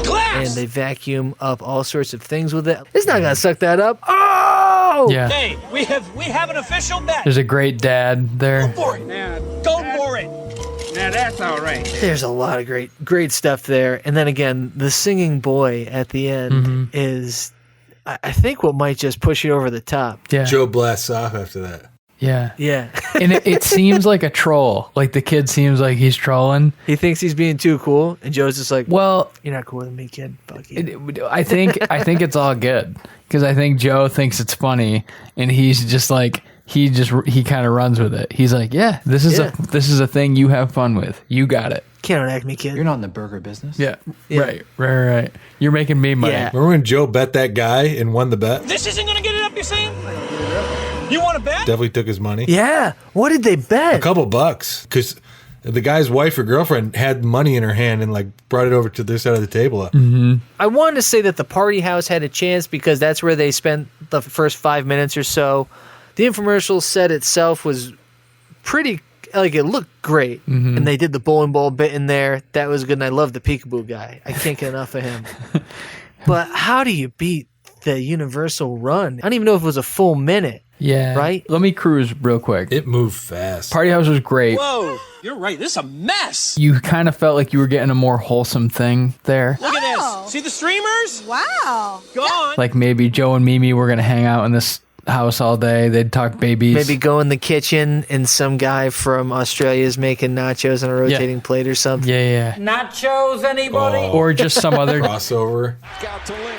Glass! And they vacuum up all sorts of things with it. It's not going to suck that up. Oh! Yeah. Hey, we have an official bet. There's a great dad there. Go for it. Go for it. Now that's all right. There's a lot of great stuff there. And then again, the singing boy at the end is, I think, what might just push it over the top. Yeah. Joe blasts off after that. Yeah. Yeah. And it seems like a troll. Like the kid seems like he's trolling. He thinks he's being too cool, and Joe's just like, well, you're not cooler than me, kid. Fuck you. I think it's all good because I think Joe thinks it's funny, and he's just like he kind of runs with it. He's like, yeah, this is a thing you have fun with. You got it. Can't act me, kid. You're not in the burger business. Yeah. Right. You're making me money. Yeah. Remember when Joe bet that guy and won the bet? This isn't going to get it up, you saying? You want to bet? Definitely took his money. Yeah. What did they bet? A couple bucks. Because the guy's wife or girlfriend had money in her hand and like brought it over to their side of the table. I wanted to say that the party house had a chance because that's where they spent the first 5 minutes or so. The infomercial set itself was pretty, like, it looked great. And they did the bowling ball bit in there. That was good. And I love the peekaboo guy. I can't get enough of him. But how do you beat the Universal run? I don't even know if it was a full minute. Yeah. Right? Let me cruise real quick. It moved fast. Party house was great. Whoa, you're right. This is a mess. You kind of felt like you were getting a more wholesome thing there. Look at this. See the streamers? Wow. Gone. Like maybe Joe and Mimi were going to hang out in this house all day. They'd talk babies. Maybe go in the kitchen and some guy from Australia is making nachos on a rotating plate or something. Yeah. Nachos, anybody? Or just some other crossover.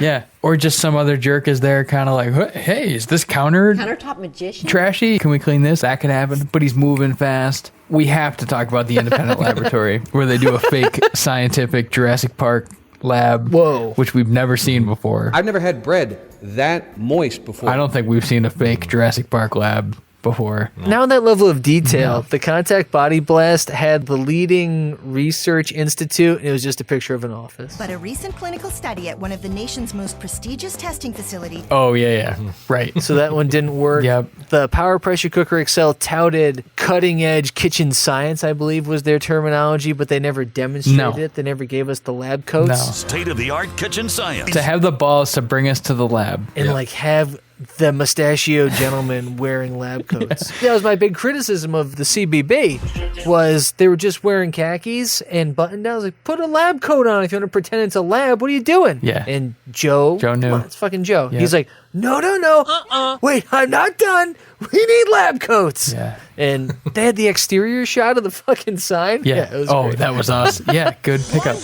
Yeah. Or just some other jerk is there kind of like, hey, is this Countertop magician? trashy? Can we clean this? That could happen. But he's moving fast. We have to talk about the independent laboratory where they do a fake scientific Jurassic Park lab. Whoa. Which we've never seen before. I've never had bread that moist before. I don't think we've seen a fake Jurassic Park lab before. Now that level of detail, the Contact Body Blast had the leading research institute, and it was just a picture of an office. But a recent clinical study at one of the nation's most prestigious testing facilities. Oh, yeah. Right. So that one didn't work. Yep. The Power Pressure Cooker XL touted cutting-edge kitchen science, I believe was their terminology, but they never demonstrated it. They never gave us the lab coats. No. State-of-the-art kitchen science. To have the balls to bring us to the lab. And like have the mustachioed gentleman wearing lab coats. That was my big criticism of the CBB, was they were just wearing khakis and button downs. Like, put a lab coat on if you want to pretend it's a lab. What are you doing? Yeah. And Joe knew. come on, it's fucking Joe. Yeah. He's like, no. Wait, I'm not done. We need lab coats. Yeah. And they had the exterior shot of the fucking sign. Yeah. It was great. That was us. Yeah, good pickup.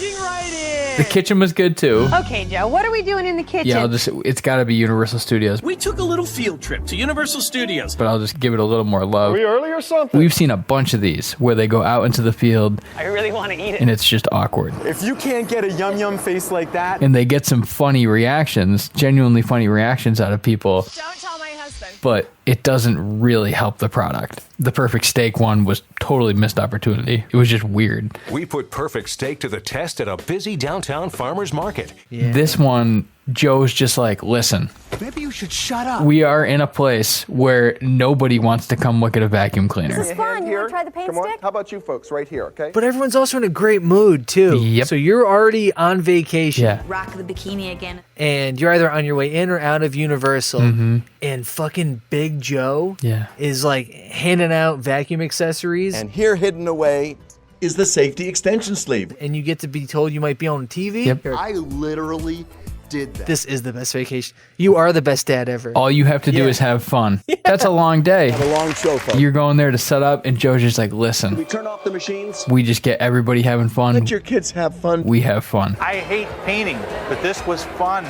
The kitchen was good too. Okay, Joe, what are we doing in the kitchen? Yeah, it's got to be Universal Studios. We took a little field trip to Universal Studios. But I'll just give it a little more love. Are we early or something? We've seen a bunch of these where they go out into the field. I really want to eat it. And it's just awkward. If you can't get a yum yum face like that. And they get some funny reactions, genuinely funny reactions out of people. Don't tell my husband. But it doesn't really help the product. The Perfect Steak one was totally missed opportunity. It was just weird. We put Perfect Steak to the test at a busy downtown farmer's market. This one, Joe's just like, listen, Maybe you should shut up. we are in a place where nobody wants to come look at a vacuum cleaner. This is fun. You want to try the paint Come on. stick? How about you folks right here, okay? But everyone's also in a great mood, too. Yep. So you're already on vacation. Yeah. Rock the bikini again. And you're either on your way in or out of Universal. Mhm. And fucking Big Joe Yeah. is like handing out vacuum accessories. And here hidden away is the safety extension sleeve. And you get to be told you might be on TV. Yep. I literally did that. This is the best vacation. You are the best dad ever. All you have to do is have fun. That's a long day. Have a long show, folks. You're going there to set up, and Joe's just like, listen, We turn off the machines. we just get everybody having fun. Let your kids have fun. We have fun. I hate painting, but this was fun.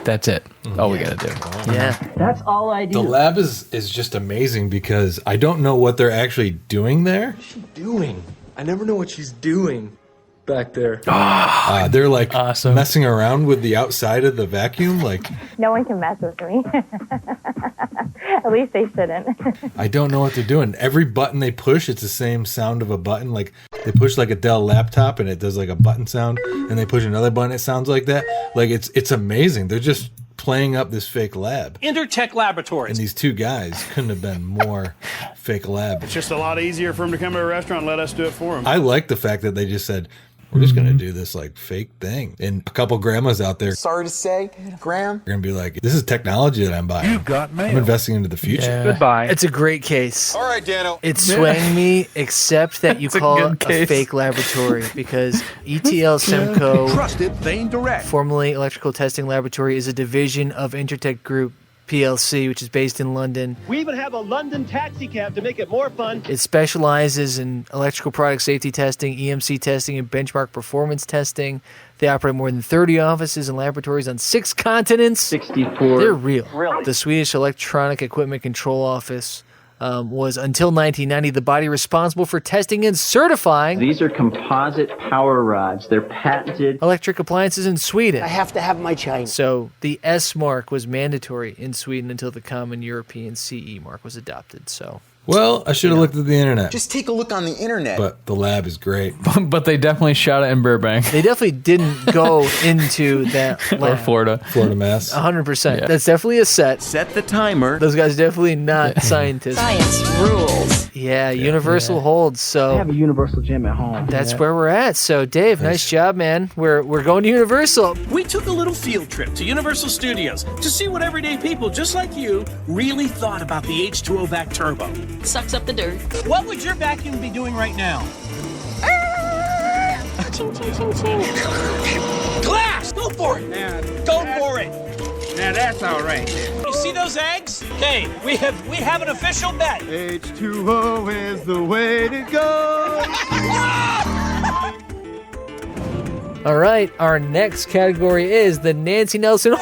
That's it. All we got to do. Yeah. That's all I The do. lab is just amazing because I don't know what they're actually doing there. Doing? I never know what she's doing back there. They're like Awesome. messing around with the outside of the vacuum. Like, No one can mess with me. At least they shouldn't. I don't know what they're doing. Every button they push, it's the same sound of a button. Like they push like a Dell laptop and it does like a button sound, and they push another button, it sounds like that. Like it's amazing. They're just playing up this fake lab. Intertech Laboratories. And these two guys couldn't have been more fake lab. It's just a lot easier for him to come to a restaurant and let us do it for him. I like the fact that they just said, we're just going to do this like fake thing. And a couple grandmas out there Sorry to say, Graham. are going to be like, this is technology that I'm buying. You've got mail. I'm investing into the future. Yeah. Goodbye. It's a great case. All right, Dano. It swang me, except that you It's a call good it a case. fake laboratory because ETL Semco, Trusted Thane Direct. formerly Electrical Testing Laboratory, is a division of Intertech Group PLC, which is based in London. We even have a London taxi cab to make it more fun. It specializes in electrical product safety testing, EMC testing, and benchmark performance testing. They operate more than 30 offices and laboratories on 6 continents. 64. They're real. Really? The Swedish Electronic Equipment Control Office was, until 1990, the body responsible for testing and certifying These are composite power rods. They're patented. electric appliances in Sweden. I have to have my chime. So the S mark was mandatory in Sweden until the common European CE mark was adopted. So Well, I should have looked at the internet. Just take a look on the internet. But the lab is great. But they definitely shot it in Burbank they definitely didn't go into that or lab. Florida. Florida Mass. 100%. Yeah. That's definitely a set. Set the timer. Those guys definitely not scientists. Science rules. Yeah, Universal holds. I So have a universal gym at home. that's where we're at. So Dave, nice job, man. We're going to Universal. We took a little field trip to Universal Studios to see what everyday people just like you really thought about the H2O Vac Turbo. Sucks up the dirt. What would your vacuum be doing right now? Ching, ching, ching, ching. Glass! Go for it! Go for it! Now that's all right. You see those eggs? Okay, we have an official bet. H2O is the way to go. All right, our next category is the Nancy Nelson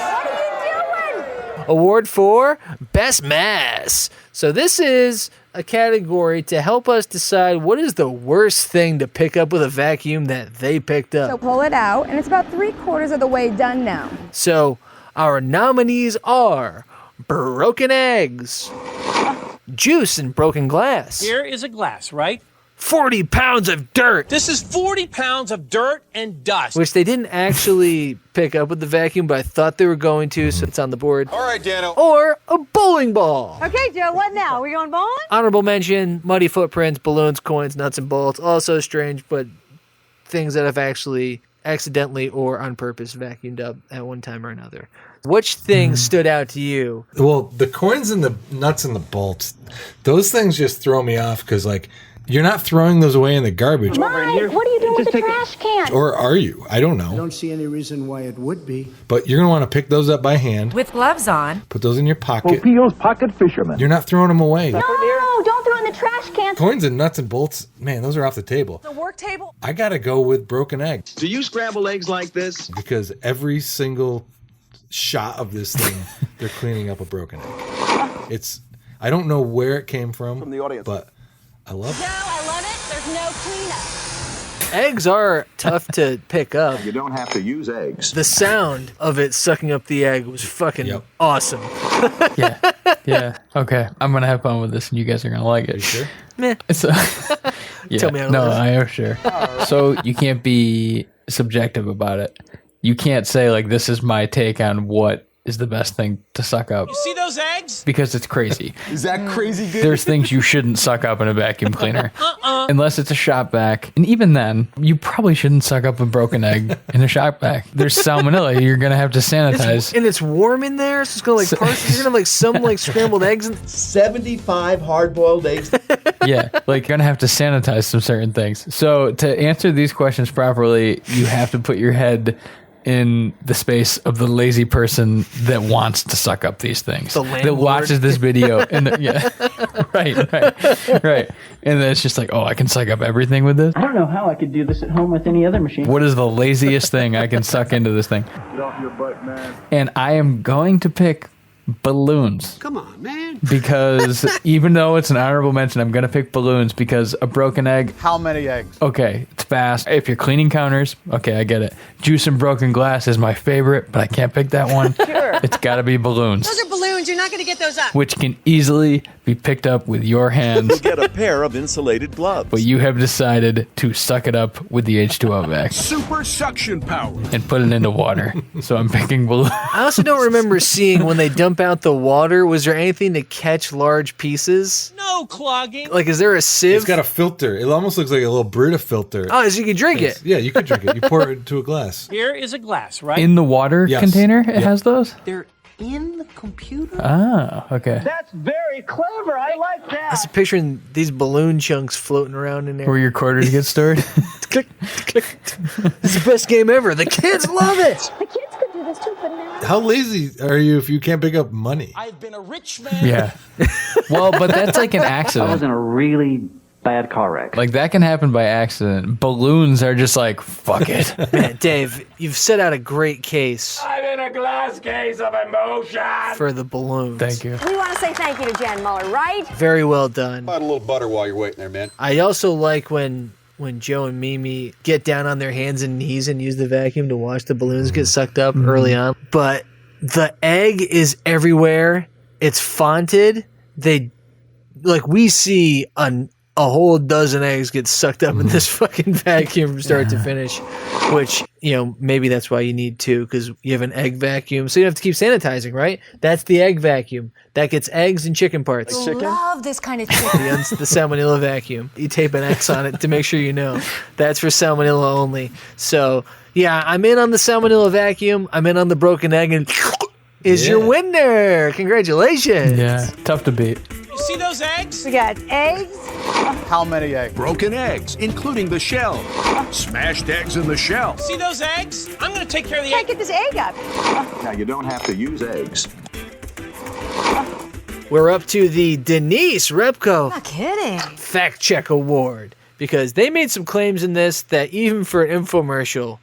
Award for Best Mass. So this is a category to help us decide what is the worst thing to pick up with a vacuum that they picked So up. pull it out, and it's about 3/4 of the way done now. So our nominees are broken eggs, juice and broken glass, Here is a glass, right? 40 pounds of dirt, This is 40 pounds of dirt and dust. which they didn't actually pick up with the vacuum, but I thought they were going to, so it's on the board. All right, Dano. Or a bowling ball. Okay, Joe, what now? We going bowling? Honorable mention, muddy footprints, balloons, coins, nuts, and bolts. Also strange, but things that have actually accidentally or on purpose vacuumed up at one time or another. Which thing stood out to you? Well, the coins and the nuts and the bolts, those things just throw me off because, like, you're not throwing those away in the garbage. Mike, what are you doing with the trash can? Or are you? I don't I know. don't see any reason why it would be. But you're going to want to pick those up by hand, With gloves on. put those in your pocket. Pio's pocket fisherman. You're not throwing them away. No, don't throw in the trash can. Coins and nuts and bolts, man, those are off the table. The work table. I got to go with broken eggs Do you scramble eggs like this? because every single shot of this thing, they're cleaning up a broken egg. I don't know where it came from From the audience. but I love it. No, I love it. There's no cleanup. Eggs are tough to pick up. You don't have to use eggs. The sound of it sucking up the egg was fucking awesome. Yeah. Okay. I'm gonna have fun with this, and you guys are gonna like it. Are you sure? Meh. So, yeah. Tell me how to No, live. I am sure. So you can't be subjective about it. You can't say like this is my take on what is the best thing to suck up. You see those eggs? Because it's crazy. Is that crazy good? There's things you shouldn't suck up in a vacuum cleaner. Unless it's a shop vac. And even then, you probably shouldn't suck up a broken egg in a shop vac. There's salmonella. You're going to have to sanitize. And it's warm in there, so it's gonna like parse. You're gonna have like some like scrambled eggs. 75 hard-boiled eggs. Yeah, like you're going to have to sanitize some certain things. So to answer these questions properly, you have to put your head in the space of the lazy person that wants to suck up these things, that watches this video, and right, and then it's just like, oh, I can suck up everything with this. I don't know how I could do this at home with any other machine. What is the laziest thing I can suck into this thing? Get off your butt, man. And I am going to pick balloons. Come on, man. Because even though it's an honorable mention, I'm going to pick balloons because a broken egg. How many eggs? Okay, it's fast. If you're cleaning counters, okay, I get it. Juice and broken glass is my favorite, but I can't pick that one. Sure. It's got to be balloons, Those are balloons. You're not going to get those up. which can easily be picked up with your hands. You'll get a pair of insulated gloves. But you have decided to suck it up with the H2O vac Super suction power. and put it into water. So I'm picking balloons. I also don't remember seeing when they dump out the water. Was there anything to catch large pieces? No clogging. Like, is there a sieve? It's got a filter. It almost looks like a little Brita filter. Oh, so you can drink it. Yeah, you can drink it. You pour it into a glass. Here is a glass, right? In the water Yes. container, it has those? They're in the computer? Ah, okay. That's very clever. I like I that. was picturing these balloon chunks floating around in there. Where your quarters get stored? Click, click. It's the best game ever. The kids love it. The kids could do this too, but now. How lazy are you if you can't pick up money? I've been a rich man. Yeah. Well, but that's like an I was accident. in a really bad car wreck. Like that can happen by accident. Balloons are just like, fuck it. Man, Dave, you've set out a great case I'm in a glass case of emotion. for the balloons. Thank you. We want to say thank you to Jan Muller, right? Very well done. Add a little butter while you're waiting there, man. I also like when Joe and Mimi get down on their hands and knees and use the vacuum to watch the balloons get sucked up early on. But the egg is everywhere. It's fonted. We see a whole dozen eggs get sucked up in this fucking vacuum from start to finish, which, maybe that's why you need two, because you have an egg vacuum. So you have to keep sanitizing, right? That's the egg vacuum. That gets eggs and chicken parts. Love this kind of chicken. The salmonella vacuum. You tape an X on it to make sure you know. That's for salmonella only. So, yeah, I'm in on the salmonella vacuum. I'm in on the broken egg, and is your winner. Congratulations. Yeah, tough to beat. You see those eggs? We got eggs. How many eggs? Broken eggs, including the shell. Smashed eggs in the shell. See those eggs? I'm going to take care of the Can't egg. get this egg up. Now, you don't have to use eggs. We're up to the Denise Repko Not kidding. Fact Check Award, because they made some claims in this that even for an infomercial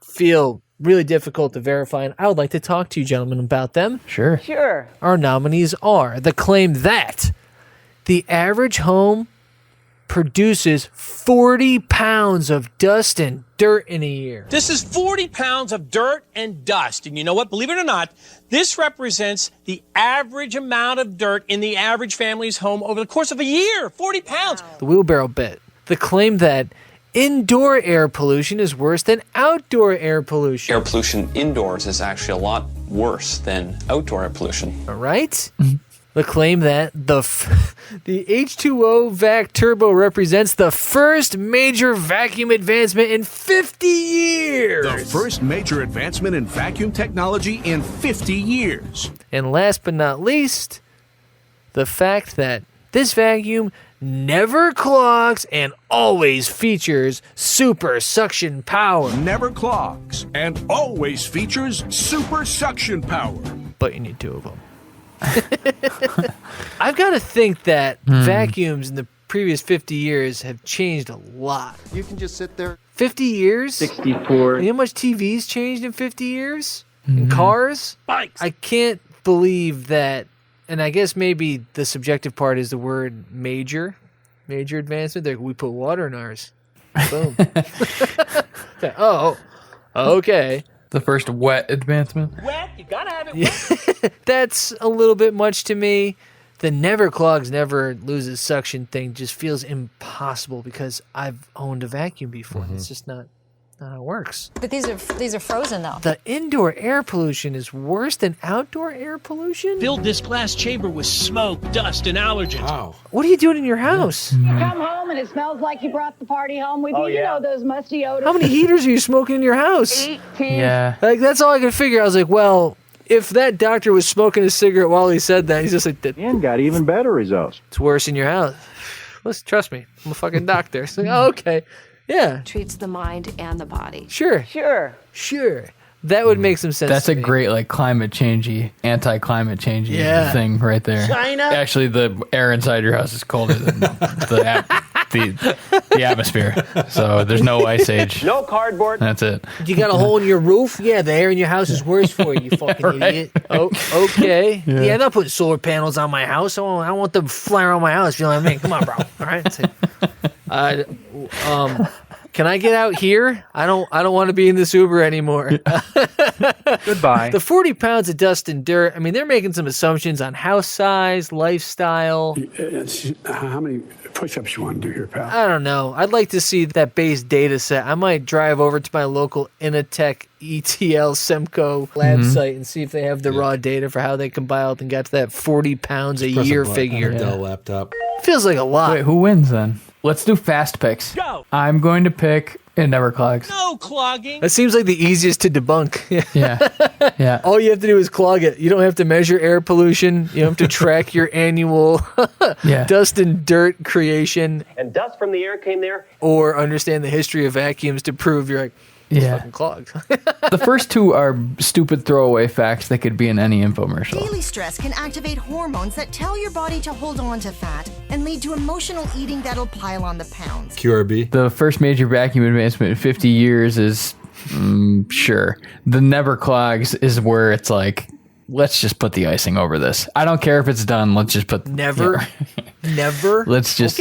feel really difficult to verify, and I would like to talk to you gentlemen about them. Sure. Sure. Our nominees are the claim that the average home produces 40 pounds of dust and dirt in a year. This is 40 pounds of dirt and dust. And you know what? Believe it or not, this represents the average amount of dirt in the average family's home over the course of a year. 40 pounds. The wheelbarrow bit. The claim that indoor air pollution is worse than outdoor air pollution. Air pollution indoors is actually a lot worse than outdoor air pollution. All right? The claim that the H2O Vac Turbo represents the first major vacuum advancement in 50 years. The first major advancement in vacuum technology in 50 years. And last but not least, the fact that this vacuum never clogs and always features super suction power. Never clogs and always features super suction power. But you need two of them. I've got to think that vacuums in the previous 50 years have changed a lot. You can just sit there. 50 years? 64. You know how much TV's changed in 50 years? And cars? Bikes. I can't believe that, and I guess maybe the subjective part is the word major advancement. We put water in ours. Boom. Oh, okay. The first wet advancement. Wet, you gotta have it wet. That's a little bit much to me. The never clogs, never loses suction thing just feels impossible because I've owned a vacuum before. And it's just not how it works. But these are frozen though. The indoor air pollution is worse than outdoor air pollution? Fill this glass chamber with smoke, dust, and allergens. Wow. What are you doing in your house? Come home and it smells like you brought the party home with you. You know those musty odors. How many heaters are you smoking in your house? 18. Yeah. Like, that's all I could figure. I was like, well, if that doctor was smoking a cigarette while he said that, he's just like, And got even better results. it's worse in your house. Listen, trust me, I'm a fucking doctor. It's like, oh, okay. Yeah. Treats the mind and the body. Sure. That would make some sense. That's to a me. great like climate changey, anti-climate changey Yeah. thing right there. China? Actually, the air inside your house is colder than the atmosphere, so there's no ice age. No cardboard. That's it. You got a hole in your roof? Yeah, the air in your house is worse for you, you fucking idiot. Oh, okay. Yeah. I'm not putting solar panels on my house. I want them flying around my house. You know what I mean? Come on, bro. All right. Can I get out here? I don't want to be in this Uber anymore. Goodbye. The 40 pounds of dust and dirt, I mean, they're making some assumptions on house size, lifestyle. How many push-ups you want to do here, pal? I don't know. I'd like to see that base data set. I might drive over to my local Initech ETL Semco lab site and see if they have the raw data for how they compiled and got to that 40 pounds a year figure. Dell laptop. Feels like a lot. Wait, who wins then? Let's do fast picks. Go. I'm going to pick it never clogs. No clogging. That seems like the easiest to debunk. Yeah. All you have to do is clog it. You don't have to measure air pollution. You don't have to track your annual dust and dirt creation And dust from the air came there. or understand the history of vacuums to prove you're like, it's fucking clogged. The first two are stupid throwaway facts that could be in any infomercial. Daily stress can activate hormones that tell your body to hold on to fat and lead to emotional eating that'll pile on the pounds. QRB. The first major vacuum advancement in 50 years is, sure. The never clogs is where it's like, let's just put the icing over this. I don't care if it's done. Let's just put Never. Let's just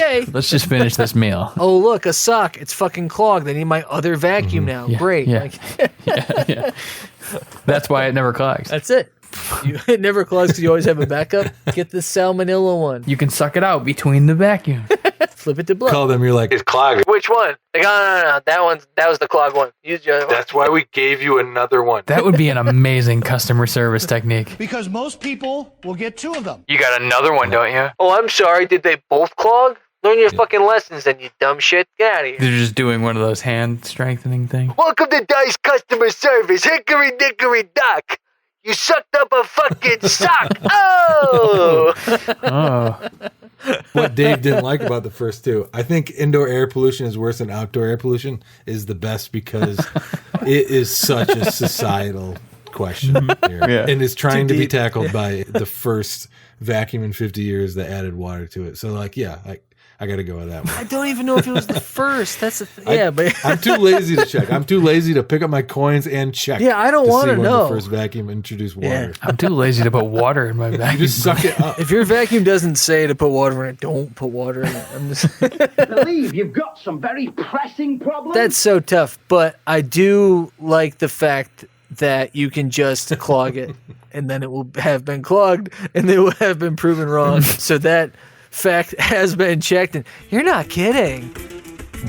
finish this meal. Oh, look, a sock. It's fucking clogged. I need my other vacuum now. Yeah, Great. yeah. Like, That's why it never clogs. that's it. It never clogs because you always have a backup. Get the salmonella one. You can suck it out between the vacuum. Flip it to blood. Call them. You're like, it's clogged. Which one? Like, no. That was the clog one. Use the other one. That's why we gave you another one. That would be an amazing customer service technique. Because most people will get two of them. You got another one, don't you? Oh, I'm sorry. Did they both clog? Learn your fucking lessons, then, you dumb shit. Get out of here. They're just doing one of those hand strengthening things. Welcome to Dice Customer Service. Hickory dickory dock. You sucked up a fucking sock. Oh! Oh. What Dave didn't like about the first two, I think indoor air pollution is worse than outdoor air pollution is the best because it is such a societal question here. Yeah. And is trying to be tackled by the first vacuum in 50 years that added water to it. So, like, yeah, I got to go with that one. I don't even know if it was the first. That's the thing. But I'm too lazy to check. I'm too lazy to pick up my coins and check. Yeah, I don't want to know. The first vacuum introduced water. Yeah. I'm too lazy to put water in my vacuum. You just suck it up. If your vacuum doesn't say to put water in it, don't put water in it. I'm just Believe you've got some very pressing problems. That's so tough. But I do like the fact that you can just clog it and then it will have been clogged and it will have been proven wrong. So that fact has been checked, and you're not kidding.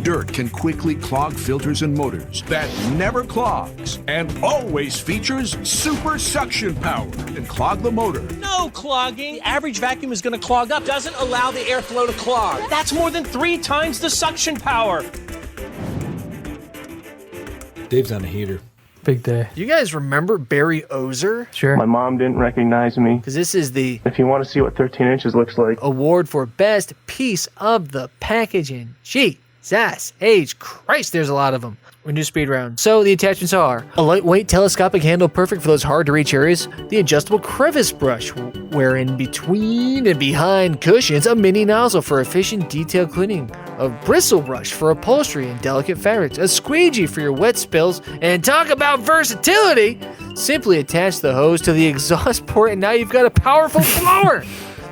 Dirt can quickly clog filters and motors. That never clogs and always features super suction power and clog the motor. No clogging. The average vacuum is going to clog up. Doesn't allow the airflow to clog. That's more than 3 times the suction power. Dave's on a heater. Big day. You guys remember Barry Ozer? Sure. My mom didn't recognize me. Because this is the If you want to see what 13 inches looks like, award for best piece of the packaging. Jesus H. Christ, there's a lot of them. We're new speed round. So the attachments are a lightweight telescopic handle perfect for those hard to reach areas, the adjustable crevice brush, where in between and behind cushions, a mini nozzle for efficient detail cleaning, a bristle brush for upholstery and delicate fabrics, a squeegee for your wet spills, and talk about versatility! Simply attach the hose to the exhaust port and now you've got a powerful blower!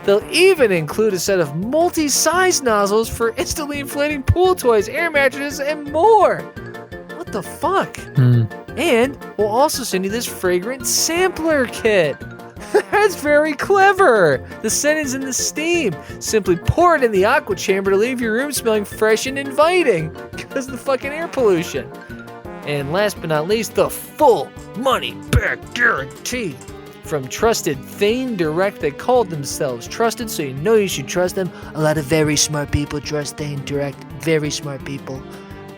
They'll even include a set of multi-size nozzles for instantly inflating pool toys, air mattresses, and more. What the fuck? And we'll also send you this fragrant sampler kit. That's very clever. The scent is in the steam. Simply pour it in the aqua chamber to leave your room smelling fresh and inviting because of the fucking air pollution. And last but not least, the full money back guarantee from trusted Thane Direct. They called themselves trusted, so you know you should trust them. A lot of very smart people trust Thane Direct. Very smart people.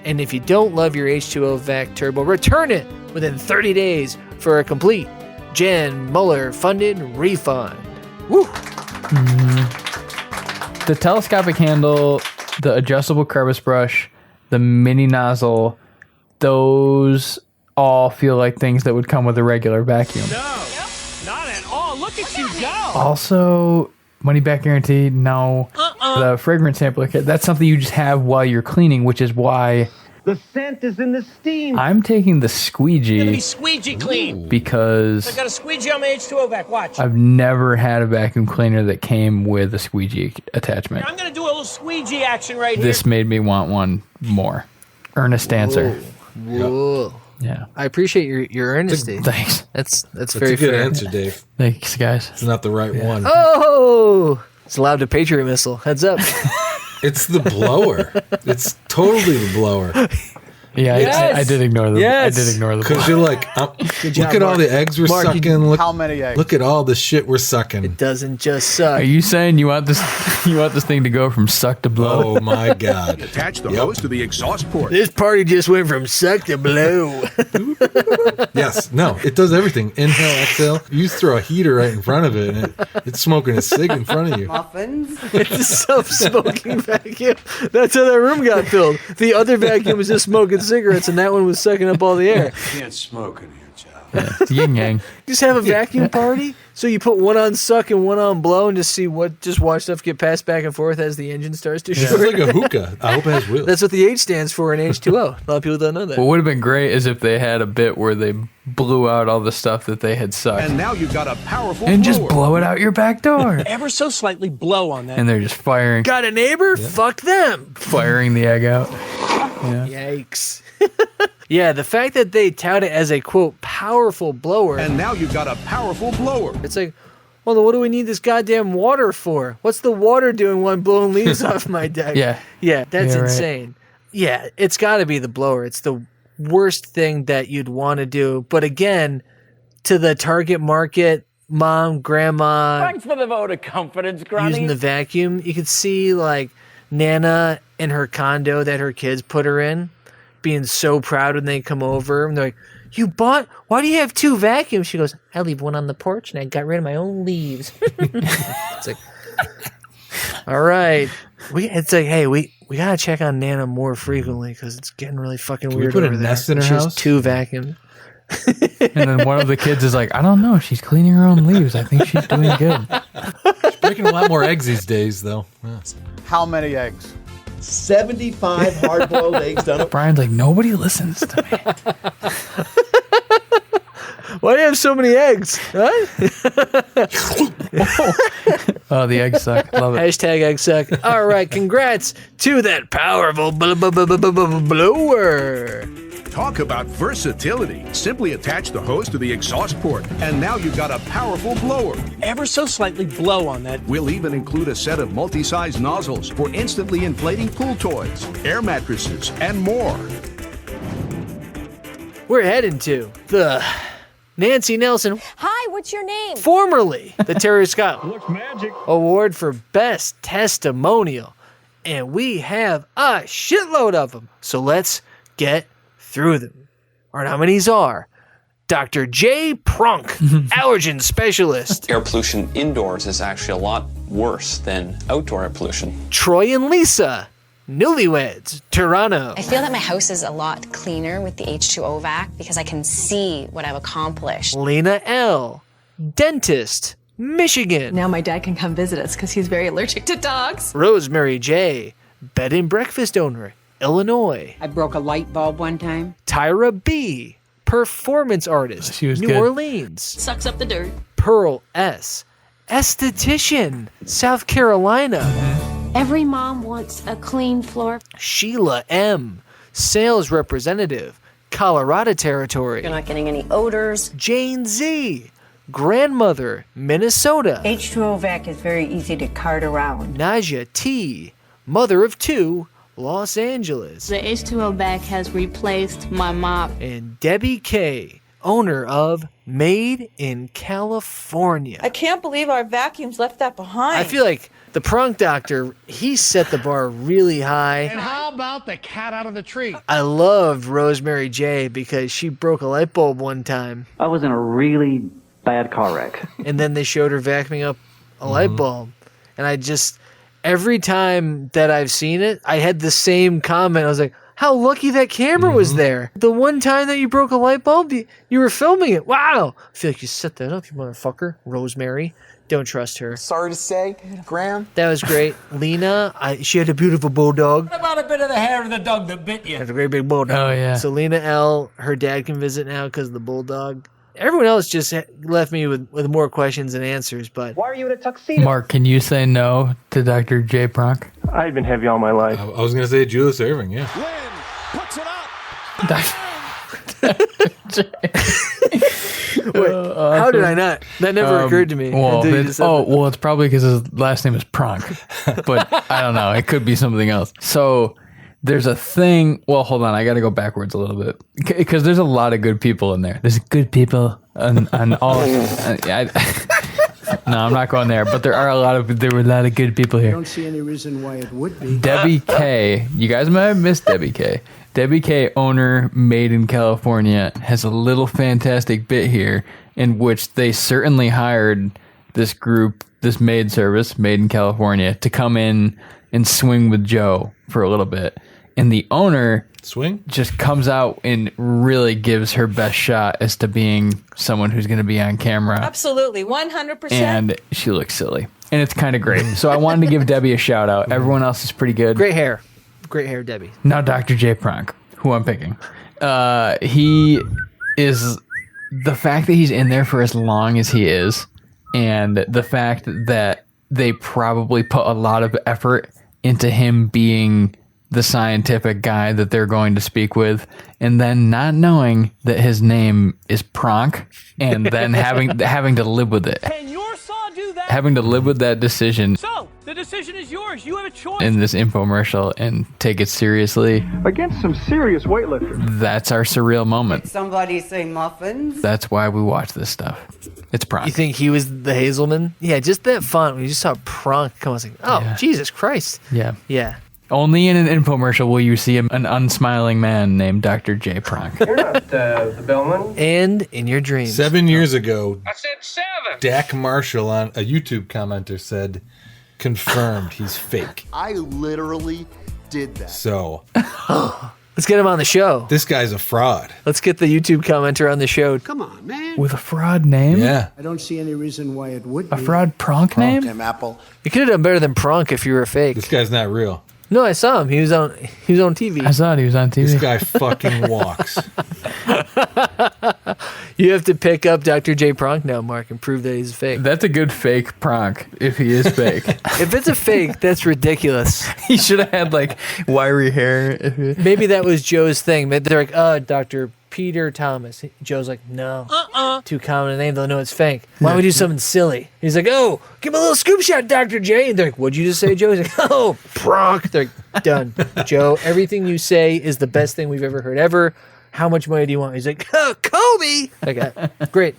And if you don't love your H2O Vac Turbo, return it within 30 days for a complete Jen Muller funded refund. Woo! The telescopic handle, the adjustable crevice brush, the mini nozzle, those all feel like things that would come with a regular vacuum. No, not at all. Look at you go. Also, money back guarantee, no. The fragrance sampler kit, that's something you just have while you're cleaning, which is why The scent is in the steam. I'm taking the It's gonna squeegee be squeegee clean. because I got a squeegee on my H2O vac. Watch. I've never had a vacuum cleaner that came with a squeegee attachment. I'm gonna do a little squeegee action right This made me want one more. Earnest answer. Whoa. Yeah. I appreciate your earnesty. Thanks. That's That's very a good fair. answer, Dave. Thanks, guys. It's not the right one. Oh, it's allowed to Patriot missile. Heads up. It's the blower. It's totally the blower. Yeah, Yes. I did ignore the. I did ignore the. Because you're like, Good look job, at all Mark. the eggs we're Mark, you- sucking. Look, How many eggs? look at all the shit we're sucking. It doesn't just suck. Are you saying you want this? You want this thing to go from suck to blow? Oh my god! Attach the hose to the exhaust port. This party just went from suck to blow. Yes, no, it does everything. Inhale, exhale. You throw a heater right in front of it, and it's smoking a cig in front of you. Muffins. It's a self-smoking vacuum. That's how that room got filled. The other vacuum was just smoking cigarettes, and that one was sucking up all the air. Can't smoke in here, Joe. It's yin yang. Just have a vacuum party. So you put one on suck and one on blow, and just see just watch stuff get passed back and forth as the engine starts to It's short. like a hookah. I hope it has wheels. That's what the H stands for in H2O. A lot of people don't know that. What would have been great is if they had a bit where they blew out all the stuff that they had sucked And now you've got a powerful and just blower. blow it out your back door. Ever so slightly blow on that. And they're just firing Got a neighbor? Fuck them. the egg out. Yikes. Yeah, the fact that they tout it as a, quote, powerful blower. And now you've got a powerful blower. It's like, well, then what do we need this goddamn water for? What's the water doing while I'm blowing leaves off my deck? Yeah. Yeah, that's Yeah, right. insane. Yeah, it's got to be the blower. It's the worst thing that you'd want to do. But again, to the target market, mom, grandma, Thanks for the vote of confidence, Granny. using the vacuum, you could see like Nana in her condo that her kids put her in, being so proud when they come over. And they're like, why do you have two vacuums? She goes, I leave one on the porch and I got rid of my own leaves. It's like, all right. It's like, hey, we got to check on Nana more frequently because it's getting really fucking Can we weird put a over there. nest in her She has house? two vacuums. And then one of the kids is like, I don't know. She's cleaning her own leaves. I think she's doing good. She's breaking a lot more eggs these days, though. Yeah. How many eggs? 75 hard-boiled eggs done up. Brian's like, nobody listens to me. Why do you have so many eggs? Huh? Oh, the eggs suck. Love it. Hashtag egg suck. All right, congrats to that powerful blower. Talk about versatility. Simply attach the hose to the exhaust port, and now you've got a powerful blower. Ever so slightly blow on that. We'll even include a set of multi-size nozzles for instantly inflating pool toys, air mattresses, and more. We're heading to the Nancy Nelson, Hi, what's your name? formerly the Terry Scott Award for Best Testimonial. And we have a shitload of them. So let's get through them. Our nominees are Dr. J. Prunk, allergen specialist. Air pollution indoors is actually a lot worse than outdoor air pollution. Troy and Lisa, newlyweds, Toronto. I feel that my house is a lot cleaner with the H2O vac because I can see what I've accomplished. Lena L., dentist, Michigan. Now my dad can come visit us because he's very allergic to dogs. Rosemary J., bed and breakfast owner, Illinois. I broke a light bulb one time. Tyra B., performance artist, She was New good. Orleans. Sucks up the dirt. Pearl S., esthetician, South Carolina. Every mom wants a clean floor. Sheila M., sales representative, Colorado territory. You're not getting any odors. Jane Z., grandmother, Minnesota. H2O vac is very easy to cart around. Naja T., mother of 2, Los Angeles. The H2O vac has replaced my mop. And Debbie K., owner of Made in California. I can't believe our vacuums left that behind. I feel like the Pronk Doctor, he set the bar really high. And how about the cat out of the tree? I loved Rosemary J because she broke a light bulb one time. I was in a really bad car wreck. And then they showed her vacuuming up a light bulb. And I just, every time that I've seen it, I had the same comment. I was like, how lucky that camera was there. The one time that you broke a light bulb, you were filming it. Wow. I feel like you set that up, you motherfucker. Rosemary. Don't trust her. Sorry to say, Graham. That was great. Lena, she had a beautiful bulldog. What about a bit of the hair of the dog that bit you? That's a great big bulldog. Oh, yeah. So Lena L., her dad can visit now because of the bulldog. Everyone else just left me with more questions than answers, but... Why are you in a tuxedo? Mark, can you say no to Dr. J. Pronk? I've been heavy all my life. I was going to say Julius Erving, yeah. Puts it up. Wait, how did I not? That never occurred to me. Well, until you just said that. well, it's probably because his last name is Pronk, but I don't know. It could be something else. So there's a thing. Well, hold on. I got to go backwards a little bit because there's a lot of good people in there. There's good people on all. No, I'm not going there. But there were a lot of good people I here. don't see any reason why it would be. Debbie K. You guys might have missed Debbie K. Debbie K. owner, Made in California, has a little fantastic bit here in which they certainly hired this group, this maid service, Made in California, to come in and swing with Joe for a little bit. And the owner just comes out and really gives her best shot as to being someone who's going to be on camera. Absolutely, 100%. And she looks silly. And it's kind of great. So I wanted to give Debbie a shout out. Everyone else is pretty good. Great hair. Great hair, Debbie. Now Dr. J. Pronk, who I'm picking. He is, the fact that he's in there for as long as he is, and the fact that they probably put a lot of effort into him being the scientific guy that they're going to speak with, and then not knowing that his name is Pronk, and then having to live with it. Can your saw do that? Having to live with that decision. So, the decision is yours. You have a choice. In this infomercial and take it seriously. Against some serious weightlifters. That's our surreal moment. Somebody say muffins. That's why we watch this stuff. It's Pronk. You think he was the Hazelman? Yeah, just that font. When you just saw Pronk come, I was like, oh, Yeah. Jesus Christ. Yeah. Yeah. Only in an infomercial will you see an unsmiling man named Dr. J. Pronk. You're not the bellman. And in your dreams. 7 years ago, I said 7. Dak Marshall on a YouTube commenter said, confirmed he's fake. I literally did that. So Let's get him on the show. this guy's a fraud. Let's get the YouTube commenter on the show. Come on, man. With a fraud name? Yeah. I don't see any reason why it would be. A fraud Pronk name? Tim Apple. You could have done better than Pronk if you were fake. This guy's not real. No, I saw him. He was on TV. I thought he was on TV. This guy fucking walks. You have to pick up Dr. J. Pronk now, Mark, and prove that he's fake. That's a good fake Pronk if he is fake. If it's a fake, that's ridiculous. He should have had like wiry hair. Maybe that was Joe's thing. Maybe they're like, Dr. Peter Thomas. Joe's like, no. Too common a name. They'll know it's fake. Why would we do something silly? He's like, oh, give him a little scoop shot, Dr. J. And they're like, what'd you just say, Joe? He's like, oh, Pronk. They're like, done. Joe, everything you say is the best thing we've ever heard ever. How much money do you want? He's like, oh, Kobe. Like, great.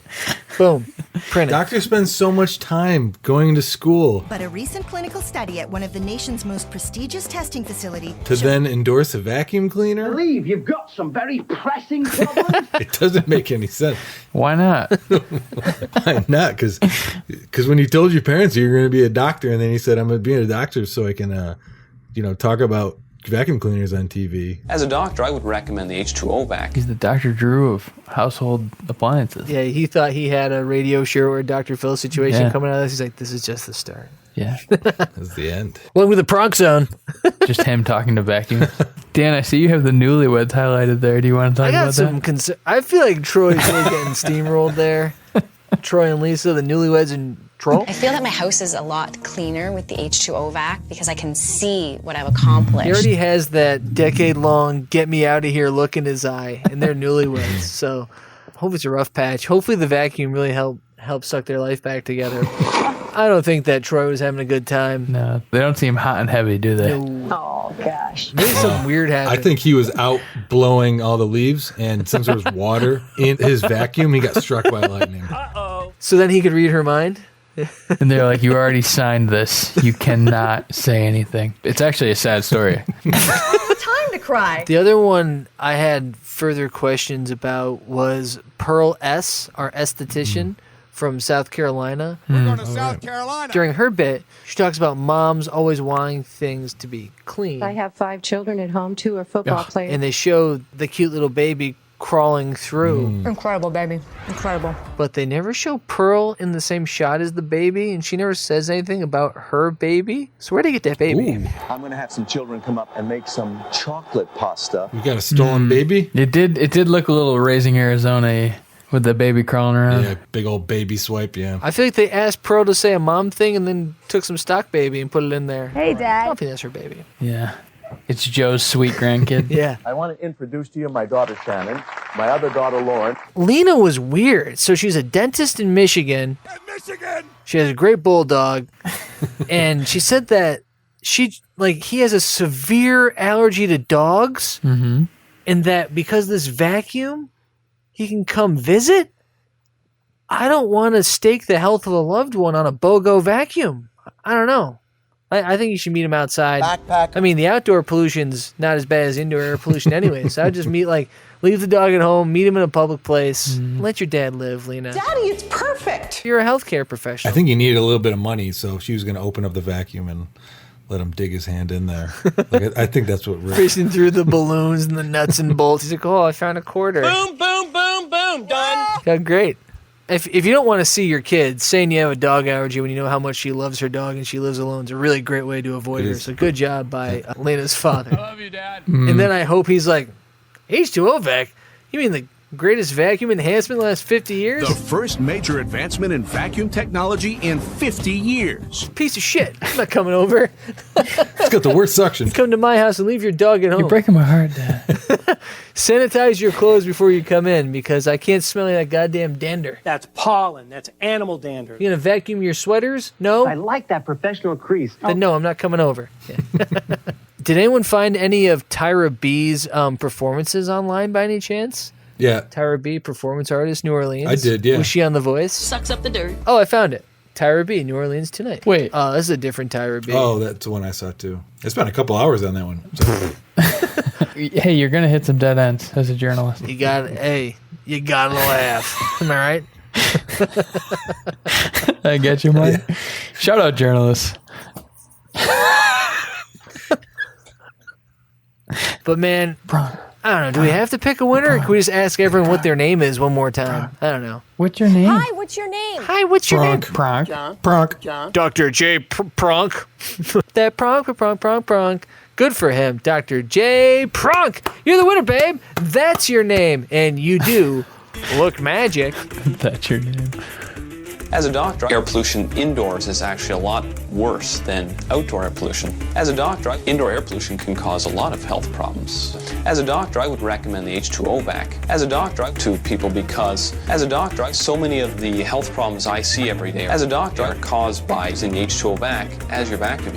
Boom. Print it. Doctor spends so much time going to school But a recent clinical study at one of the nation's most prestigious testing facilities to then endorse a vacuum cleaner. Believe you've got some very pressing problems. It doesn't make any sense. Why not? Why not? Because when you told your parents you were going to be a doctor, and then you said, I'm going to be a doctor so I can, talk about vacuum cleaners on TV. As a doctor, I would recommend the H2O vac. He's the Dr. Drew of household appliances. Yeah, he thought he had a radio show or a Dr. Phil situation Yeah. coming out of this. He's like, this is just the start. Yeah. That's the end. Welcome to the Pronk Zone. Just him talking to vacuums. Dan, I see you have the newlyweds highlighted there. Do you want to talk I got about some that? concern. I feel like Troy's really getting steamrolled there. Troy and Lisa, the newlyweds and Troll. I feel that my house is a lot cleaner with the H2O vac because I can see what I've accomplished. He already has that decade-long "get me out of here" look in his eye, and they're newlyweds. So, hope it's a rough patch. Hopefully, the vacuum really help suck their life back together. I don't think that Troy was having a good time. No, they don't seem hot and heavy, do they? Oh, gosh. Maybe something weird happened. I think he was out blowing all the leaves, and since there was water in his vacuum, he got struck by lightning. So then he could read her mind? And they're like, you already signed this. You cannot say anything. It's actually a sad story. Time to cry. The other one I had further questions about was Pearl S., our esthetician from South Carolina. We're going to South Carolina. During her bit, she talks about moms always wanting things to be clean. I have 5 children at home. 2 are football players. And they show the cute little baby crawling through. Incredible, baby. Incredible. But they never show Pearl in the same shot as the baby, and she never says anything about her baby. So where'd they get that baby? Ooh. I'm going to have some children come up and make some chocolate pasta. You got a stolen baby? It did look a little Raising Arizona with the baby crawling around. Yeah, big old baby swipe, yeah. I feel like they asked Pearl to say a mom thing and then took some stock baby and put it in there. Hey, I Dad. don't think that's her baby. Yeah. It's Joe's sweet grandkid. Yeah. I want to introduce to you my daughter Shannon, my other daughter Lauren. Lena was weird. So she's a dentist in Michigan. She has a great bulldog. And she said that he has a severe allergy to dogs. Mm-hmm. And that because of this vacuum, he can come visit. I don't want to stake the health of a loved one on a BOGO vacuum. I don't know. I think you should meet him outside. Backpack. I mean, the outdoor pollution's not as bad as indoor air pollution anyway. So I'd just leave the dog at home, meet him in a public place. Let your dad live, Lena. Daddy, it's perfect. You're a healthcare professional. I think he needed a little bit of money, so she was going to open up the vacuum and let him dig his hand in there. I think that's what Rick... Fishing through the balloons and the nuts and bolts. He's like, oh, I found a quarter. Boom, boom, boom, boom. Done. Yeah, great. If you don't want to see your kid, saying you have a dog allergy when you know how much she loves her dog and she lives alone is a really great way to avoid her. So good job by Lena's father. I love you, Dad. And then I hope he's like, H2O vac? You mean the greatest vacuum enhancement in the last 50 years? The first major advancement in vacuum technology in 50 years. Piece of shit. I'm not coming over. It's got the worst suction. Come to my house and leave your dog at home. You're breaking my heart, Dad. Sanitize your clothes before you come in because I can't smell that goddamn dander. That's pollen. That's animal dander. You gonna vacuum your sweaters? No? I like that professional crease. Then no, I'm not coming over. Yeah. Did anyone find any of Tyra B's performances online by any chance? Yeah. Tyra B, performance artist, New Orleans. I did, yeah. Was she on The Voice? Sucks up the dirt. Oh, I found it. Tyra B, New Orleans Tonight. Wait. Oh, this is a different Tyra B. Oh, that's the one I saw too. I spent a couple hours on that one. So. Hey, you're going to hit some dead ends as a journalist. You gotta laugh. Am I right? I get you, Mike. Yeah. Shout out, journalists. But man, I don't know. Do we have to pick a winner, or can we just ask everyone what their name is one more time? I don't know. What's your name? Hi, what's your name? Hi, what's your name? Pronk. John. Dr. J. Pronk. That Pronk. Good for him, Dr. J. Pronk. You're the winner, babe. That's your name, and you do look magic. That's your name. As a doctor, air pollution indoors is actually a lot worse than outdoor air pollution. As a doctor, indoor air pollution can cause a lot of health problems. As a doctor, I would recommend the H2O vac. As a doctor, to people because, as a doctor, so many of the health problems I see every day as a doctor are caused by using the H2O vac as your vacuum.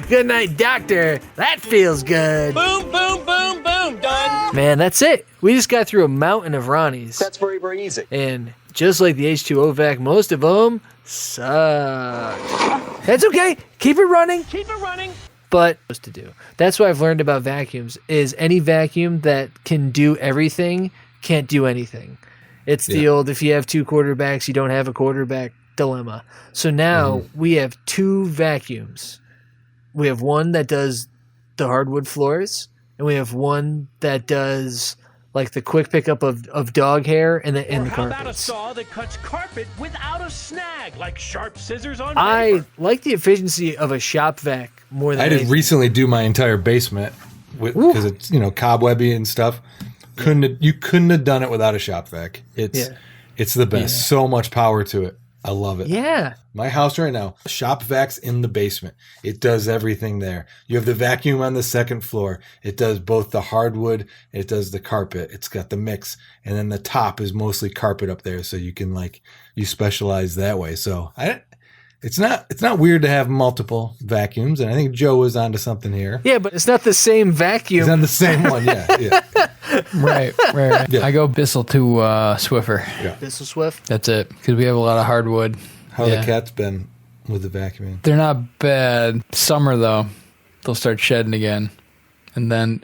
Good night, doctor. That feels good. Boom, boom, boom, boom. Done. Man, that's it. We just got through a mountain of Ronnies. That's very, very easy. And just like the H2O vac, most of them suck. That's okay. Keep it running. Keep it running. But what to do. That's what I've learned about vacuums is any vacuum that can do everything can't do anything. It's the old, if you have 2 quarterbacks, you don't have a quarterback dilemma. So now we have 2 vacuums. We have one that does the hardwood floors, and we have one that does like the quick pickup of dog hair and the carpets. How about a saw that cuts carpet without a snag, like sharp scissors on paper? I like the efficiency of a shop vac more than I did recently do my entire basement because it's cobwebby and stuff You couldn't have done it without a shop vac. It's the best. Yeah. So much power to it. I love it. Yeah. My house right now, shop vacs in the basement. It does everything there. You have the vacuum on the second floor. It does both the hardwood, it does the carpet. It's got the mix. And then the top is mostly carpet up there. So you can you specialize that way. So it's not weird to have multiple vacuums. And I think Joe was onto something here. Yeah, but it's not the same vacuum. It's not the same one. Yeah. Right. Yeah. I go Bissell to Swiffer. Yeah. Bissell Swift. That's it. Because we have a lot of hardwood. How the cat's been with the vacuuming? They're not bad. Summer, though, they'll start shedding again. And then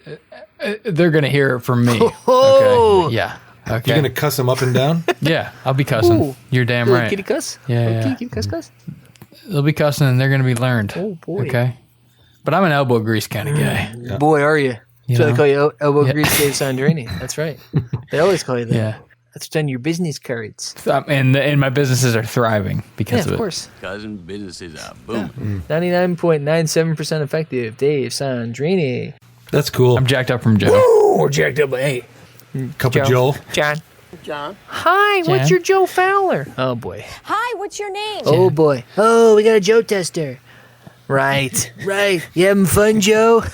they're going to hear it from me. Oh! Okay. Yeah. Okay. You're going to cuss them up and down? Yeah, I'll be cussing. Ooh. You're damn Little right. kitty cuss? Yeah. Kitty cuss? They'll be cussing and they're going to be learned. Oh, boy. Okay. But I'm an elbow grease kind of guy. Yeah. Boy, are you. That's why they call you Elbow Grease Dave Sandrini. That's right. They always call you that. Yeah. That's on your business cards. And my businesses are thriving because of it. Of course. Cousin businesses are booming. 99.97% effective. Dave Sandrini. That's cool. I'm jacked up from Joe. Woo! We're jacked up. Hey. Cup of Joel. John. Hi, what's your Joe Fowler? Oh, boy. Hi, what's your name? Oh, boy. Oh, we got a Joe tester. Right. You having fun, Joe?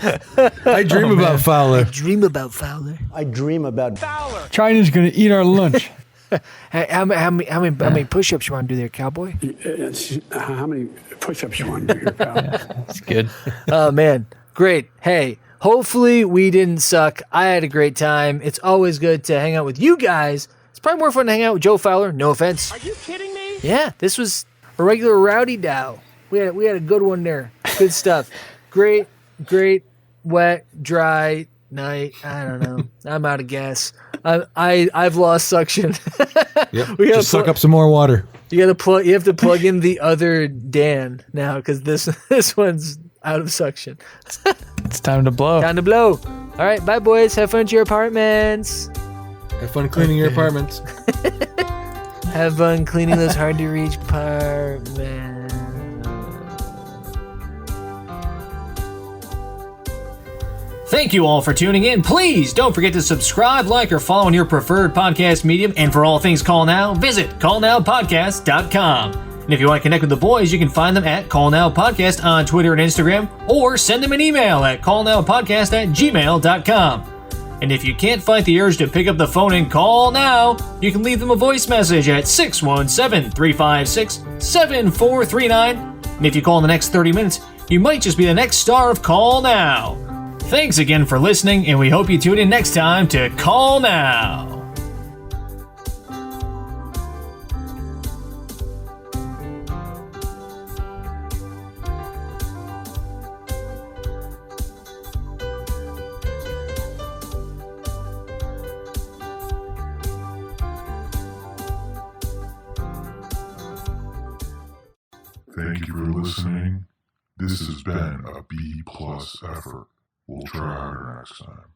I dream about Fowler. I dream about Fowler. China's going to eat our lunch. How many push-ups you want to do there, cowboy? How many push-ups you want to do here, pal? That's good. Oh, man. Great. Hey, hopefully we didn't suck. I had a great time. It's always good to hang out with you guys. It's probably more fun to hang out with Joe Fowler. No offense. Are you kidding me? Yeah, this was a regular rowdy dow. We had a good one there. Good stuff. Great, wet, dry night. I don't know. I'm out of gas. I've lost suction. Yep. We gotta suck up some more water. You have to plug in the other Dan now because this one's out of suction. It's time to blow. All right, bye boys. Have fun at your apartments. Have fun cleaning your apartments. Have fun cleaning those hard to reach apartments. Thank you all for tuning in. Please don't forget to subscribe, like, or follow on your preferred podcast medium. And for all things Call Now, visit callnowpodcast.com. And if you want to connect with the boys, you can find them at Call Now Podcast on Twitter and Instagram, or send them an email at callnowpodcast@gmail.com. And if you can't fight the urge to pick up the phone and call now, you can leave them a voice message at 617-356-7439. And if you call in the next 30 minutes, you might just be the next star of Call Now. Thanks again for listening, and we hope you tune in next time to Call Now. Thank you for listening. This has been a B+ effort. We'll try harder next time.